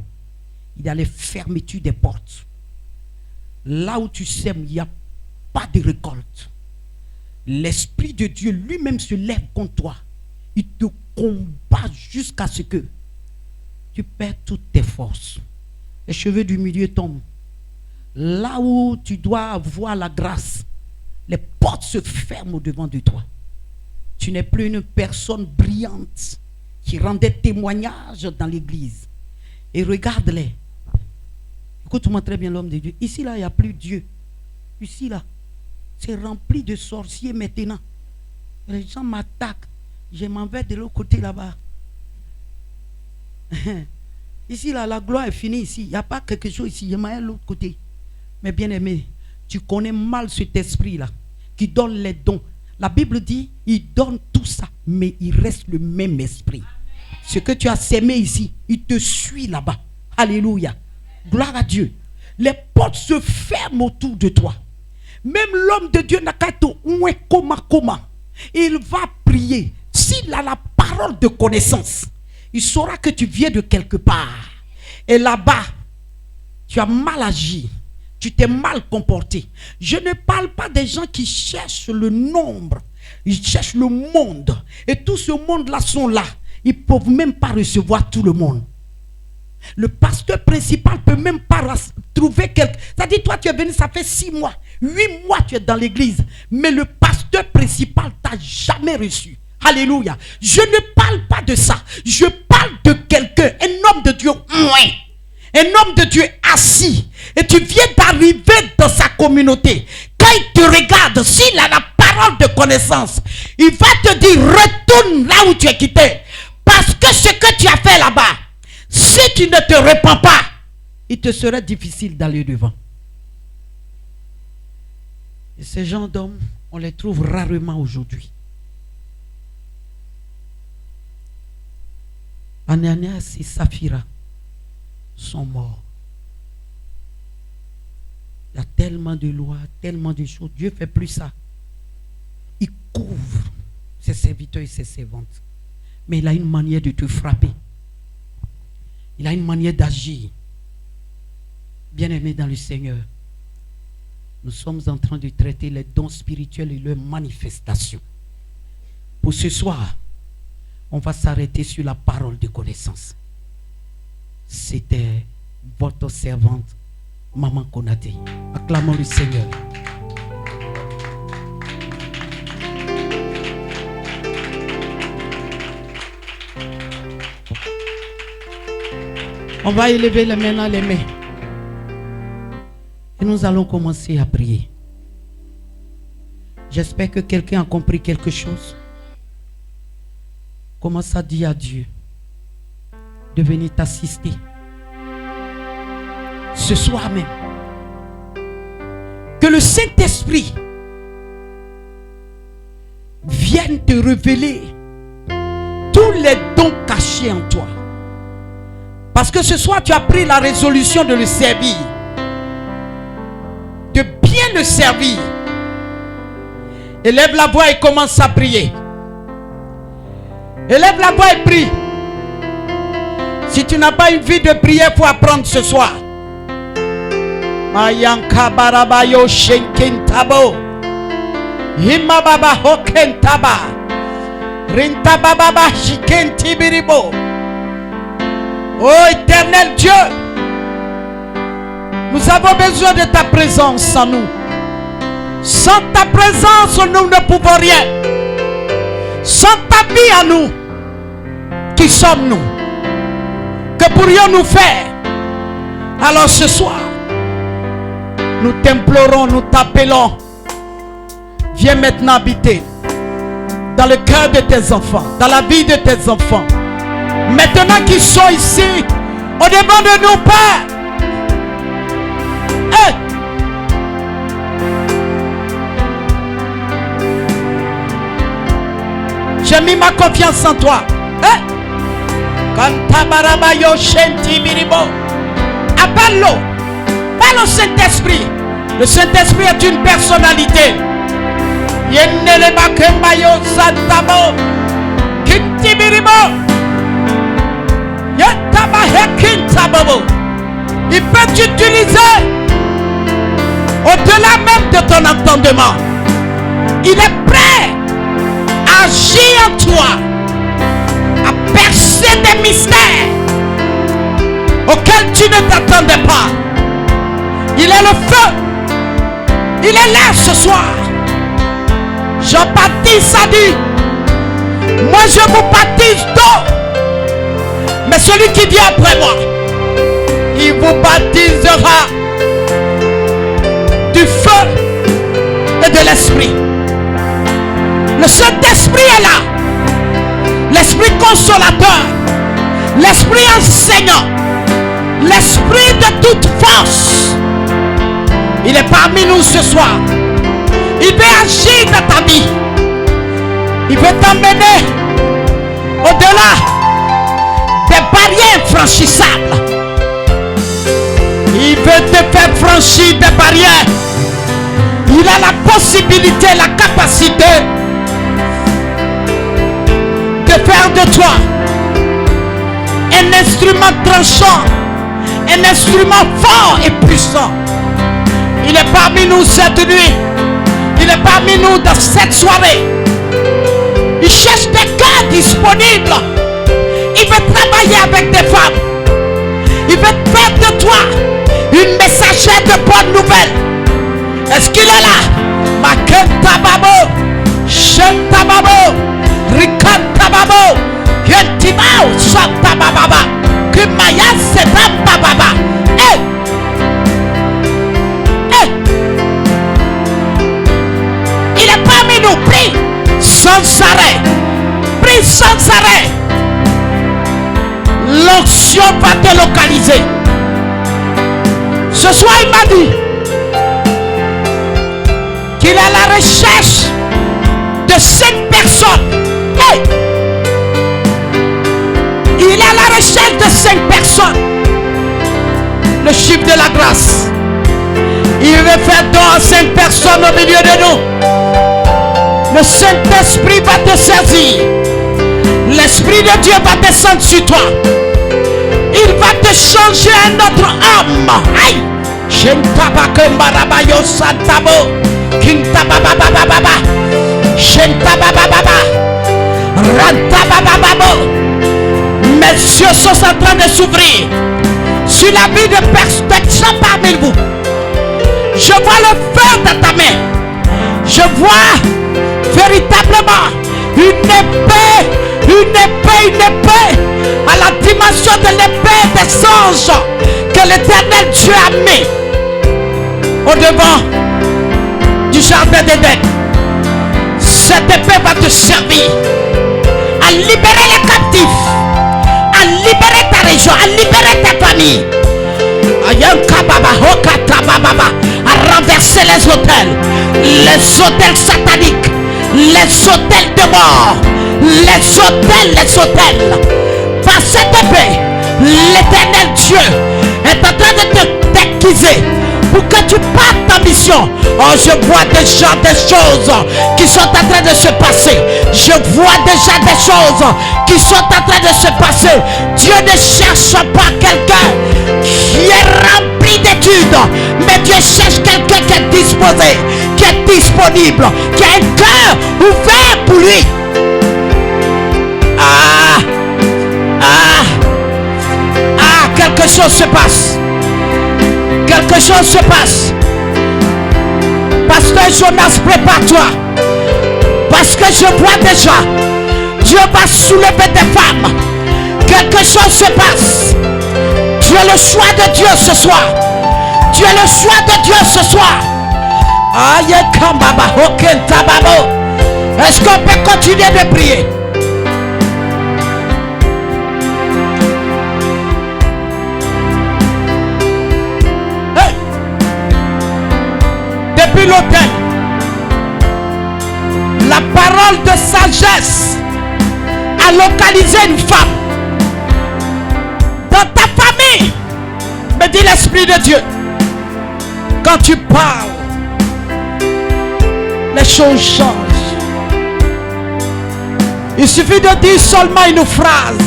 Il y a les fermetures des portes. Là où tu sèmes, il n'y a pas de récolte. L'Esprit de Dieu lui-même se lève contre toi. Il te combat jusqu'à ce que tu perds toutes tes forces. Les cheveux du milieu tombent. Là où tu dois avoir la grâce, les portes se ferment au-devant de toi. Tu n'es plus une personne brillante qui rendait témoignage dans l'église. Et regarde-les. Écoute-moi très bien, l'homme de Dieu. Ici, là, il n'y a plus Dieu. Ici, là, c'est rempli de sorciers maintenant. Les gens m'attaquent. Je m'en vais de l'autre côté là-bas. Ici, là, la gloire est finie ici. Il n'y a pas quelque chose ici. Je m'en vais de l'autre côté. Mais bien aimé, tu connais mal cet esprit-là qui donne les dons. La Bible dit, il donne tout ça, mais il reste le même esprit. Ce que tu as sémé ici, il te suit là-bas. Alléluia. Gloire à Dieu. Les portes se ferment autour de toi. Même l'homme de Dieu n'a qu'à te oué comment. Il va prier. S'il a la parole de connaissance, il saura que tu viens de quelque part. Et là-bas, tu as mal agi. Tu t'es mal comporté. Je ne parle pas des gens qui cherchent le nombre. Ils cherchent le monde. Et tout ce monde-là sont là. Ils ne peuvent même pas recevoir tout le monde. Le pasteur principal ne peut même pas trouver quelqu'un. C'est-à-dire, toi, tu es venu, ça fait 6 mois. 8 mois, tu es dans l'église. Mais le pasteur principal ne t'a jamais reçu. Alléluia. Je ne parle pas de ça. Je parle de quelqu'un, un homme de Dieu. Un homme de Dieu assis. Et tu viens d'arriver dans sa communauté. Quand il te regarde, s'il a la parole de connaissance, il va te dire, retourne là où tu es quitté. Parce que ce que tu as fait là-bas, si tu ne te repens pas, il te serait difficile d'aller devant. Et ces gens d'hommes, on les trouve rarement aujourd'hui. Ananias et Saphira sont morts. Il y a tellement de lois, tellement de choses. Dieu ne fait plus ça. Il couvre ses serviteurs et ses servantes. Mais il a une manière de te frapper. Il a une manière d'agir. Bien-aimés dans le Seigneur, nous sommes en train de traiter les dons spirituels et leurs manifestations. Pour ce soir, on va s'arrêter sur la parole de connaissance. C'était votre servante, Maman Konaté. Acclamons le Seigneur. On va élever maintenant les mains. Et nous allons commencer à prier. J'espère que quelqu'un a compris quelque chose. Commence à dire à Dieu de venir t'assister. Ce soir même. Que le Saint-Esprit vienne te révéler tous les dons cachés en toi. Parce que ce soir, tu as pris la résolution de le servir. De bien le servir. Élève la voix et commence à prier. Élève la voix et prie. Si tu n'as pas une vie de prière, il faut apprendre ce soir. Mayanka barabayo shenkentabo. Himababa hokentaba. Rintababa shikentibiribo. Oh éternel Dieu, nous avons besoin de ta présence en nous. Sans ta présence, nous ne pouvons rien. Sans ta vie en nous, qui sommes-nous? Que pourrions-nous faire? Alors ce soir, nous t'implorons, nous t'appelons. Viens maintenant habiter dans le cœur de tes enfants, dans la vie de tes enfants. Maintenant qu'ils sont ici, au-devant de nous, Père. Hey. J'ai mis ma confiance en toi. Hey. Appelle-le. Parle au Saint-Esprit. Le Saint-Esprit est une personnalité. Il peut t'utiliser au-delà même de ton entendement. Il est prêt à agir en toi, à percer des mystères auxquels tu ne t'attendais pas. Il est le feu. Il est là ce soir. Jean-Baptiste a dit, moi je vous baptise d'eau, mais celui qui vient après moi, il vous baptisera du feu et de l'esprit. Le Saint-Esprit est là. L'Esprit consolateur, l'Esprit enseignant, l'Esprit de toute force. Il est parmi nous ce soir. Il veut agir dans ta vie. Il veut t'emmener au-delà des barrières infranchissables. Il veut te faire franchir des barrières. Il a la possibilité, la capacité de faire de toi un instrument tranchant, un instrument fort et puissant. Il est parmi nous cette nuit. Il est parmi nous dans cette soirée. Il cherche des cœurs disponibles. Il veut travailler avec des femmes. Il veut faire de toi une messagère de bonnes nouvelles. Est-ce qu'il est là? Makentababo, Shentababo, Rikantababo, Yentimao, Santabababa, Kimaya Sebambababa. Il est parmi nous. Prie sans arrêt. Prie sans arrêt. L'onction va te localiser. Ce soir, il m'a dit qu'il est à la recherche de 5 personnes. Hey! Il est à la recherche de 5 personnes. Le chiffre de la grâce. Il veut faire don à 5 personnes au milieu de nous. Le Saint-Esprit va te saisir. L'Esprit de Dieu va descendre sur toi. Il va te changer un autre homme. Aïe! Shentabakembarabayo santabo. Kintabababababa. Shentababababa. Rantababababo. Mes yeux sont en train de s'ouvrir sur la vie de personnes parmi vous. Je vois le feu dans ta main. Je vois véritablement une épée à la dimension de l'épée des anges que l'Éternel Dieu a mis au devant du jardin d'Éden. Cette épée va te servir à libérer les captifs, à libérer ta région, à libérer ta famille, à renverser les autels sataniques, les autels de mort, les autels. Par cette épée, l'Éternel Dieu est en train de te déguiser pour que tu partes en mission. Oh, je vois déjà des choses qui sont en train de se passer. Je vois déjà des choses qui sont en train de se passer. Dieu ne cherche pas quelqu'un qui est rempli d'études, mais Dieu cherche quelqu'un qui est disposé, qui est disponible, qui a un cœur ouvert pour lui. Quelque chose se passe. Quelque chose se passe. Pasteur Jonas, prépare-toi. Parce que je vois déjà, Dieu va soulever des femmes. Quelque chose se passe. Tu es le choix de Dieu ce soir. Tu es le choix de Dieu ce soir. Est-ce qu'on peut continuer de prier? Depuis l'autel, la parole de sagesse a localisé une femme dans ta famille, me dit l'Esprit de Dieu. Quand tu parles, les choses changent. Il suffit de dire seulement une phrase.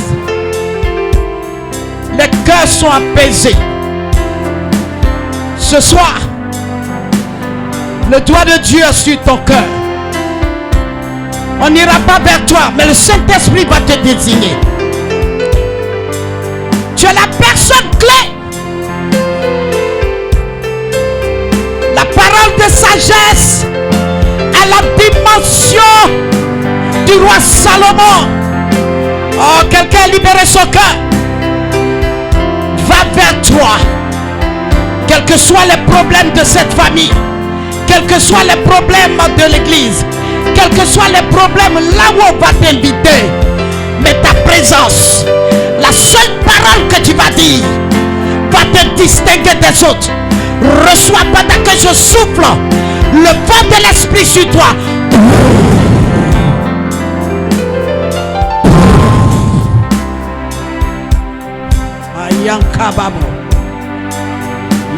Les cœurs sont apaisés. Ce soir, le doigt de Dieu est sur ton cœur. On n'ira pas vers toi, mais le Saint-Esprit va te désigner. Tu es la personne clé. La parole de sagesse est la dimension du roi Salomon. Oh, quelqu'un a libéré son cœur. Va vers toi. Quels que soient les problèmes de cette famille, quels que soient les problèmes de l'église, quels que soient les problèmes là où on va t'inviter, mais ta présence, la seule parole que tu vas dire, va te distinguer des autres. Reçois pendant que je souffle le vent de l'esprit sur toi. Ayankababo,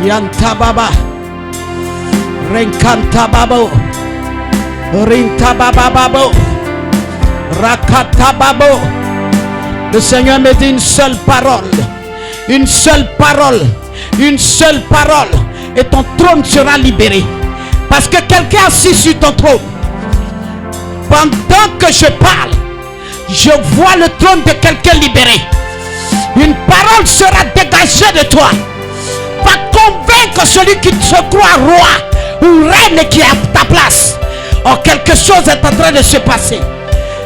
Yantababa, Renkantababo, Rintabababo, Rakatababo. Le Seigneur me dit une seule parole, une seule parole, une seule parole, et ton trône sera libéré. Parce que quelqu'un assis sur ton trône. Pendant que je parle, je vois le trône de quelqu'un libéré. Une parole sera dégagée de toi. Va convaincre celui qui se croit roi ou reine qui est à ta place. Oh, quelque chose est en train de se passer.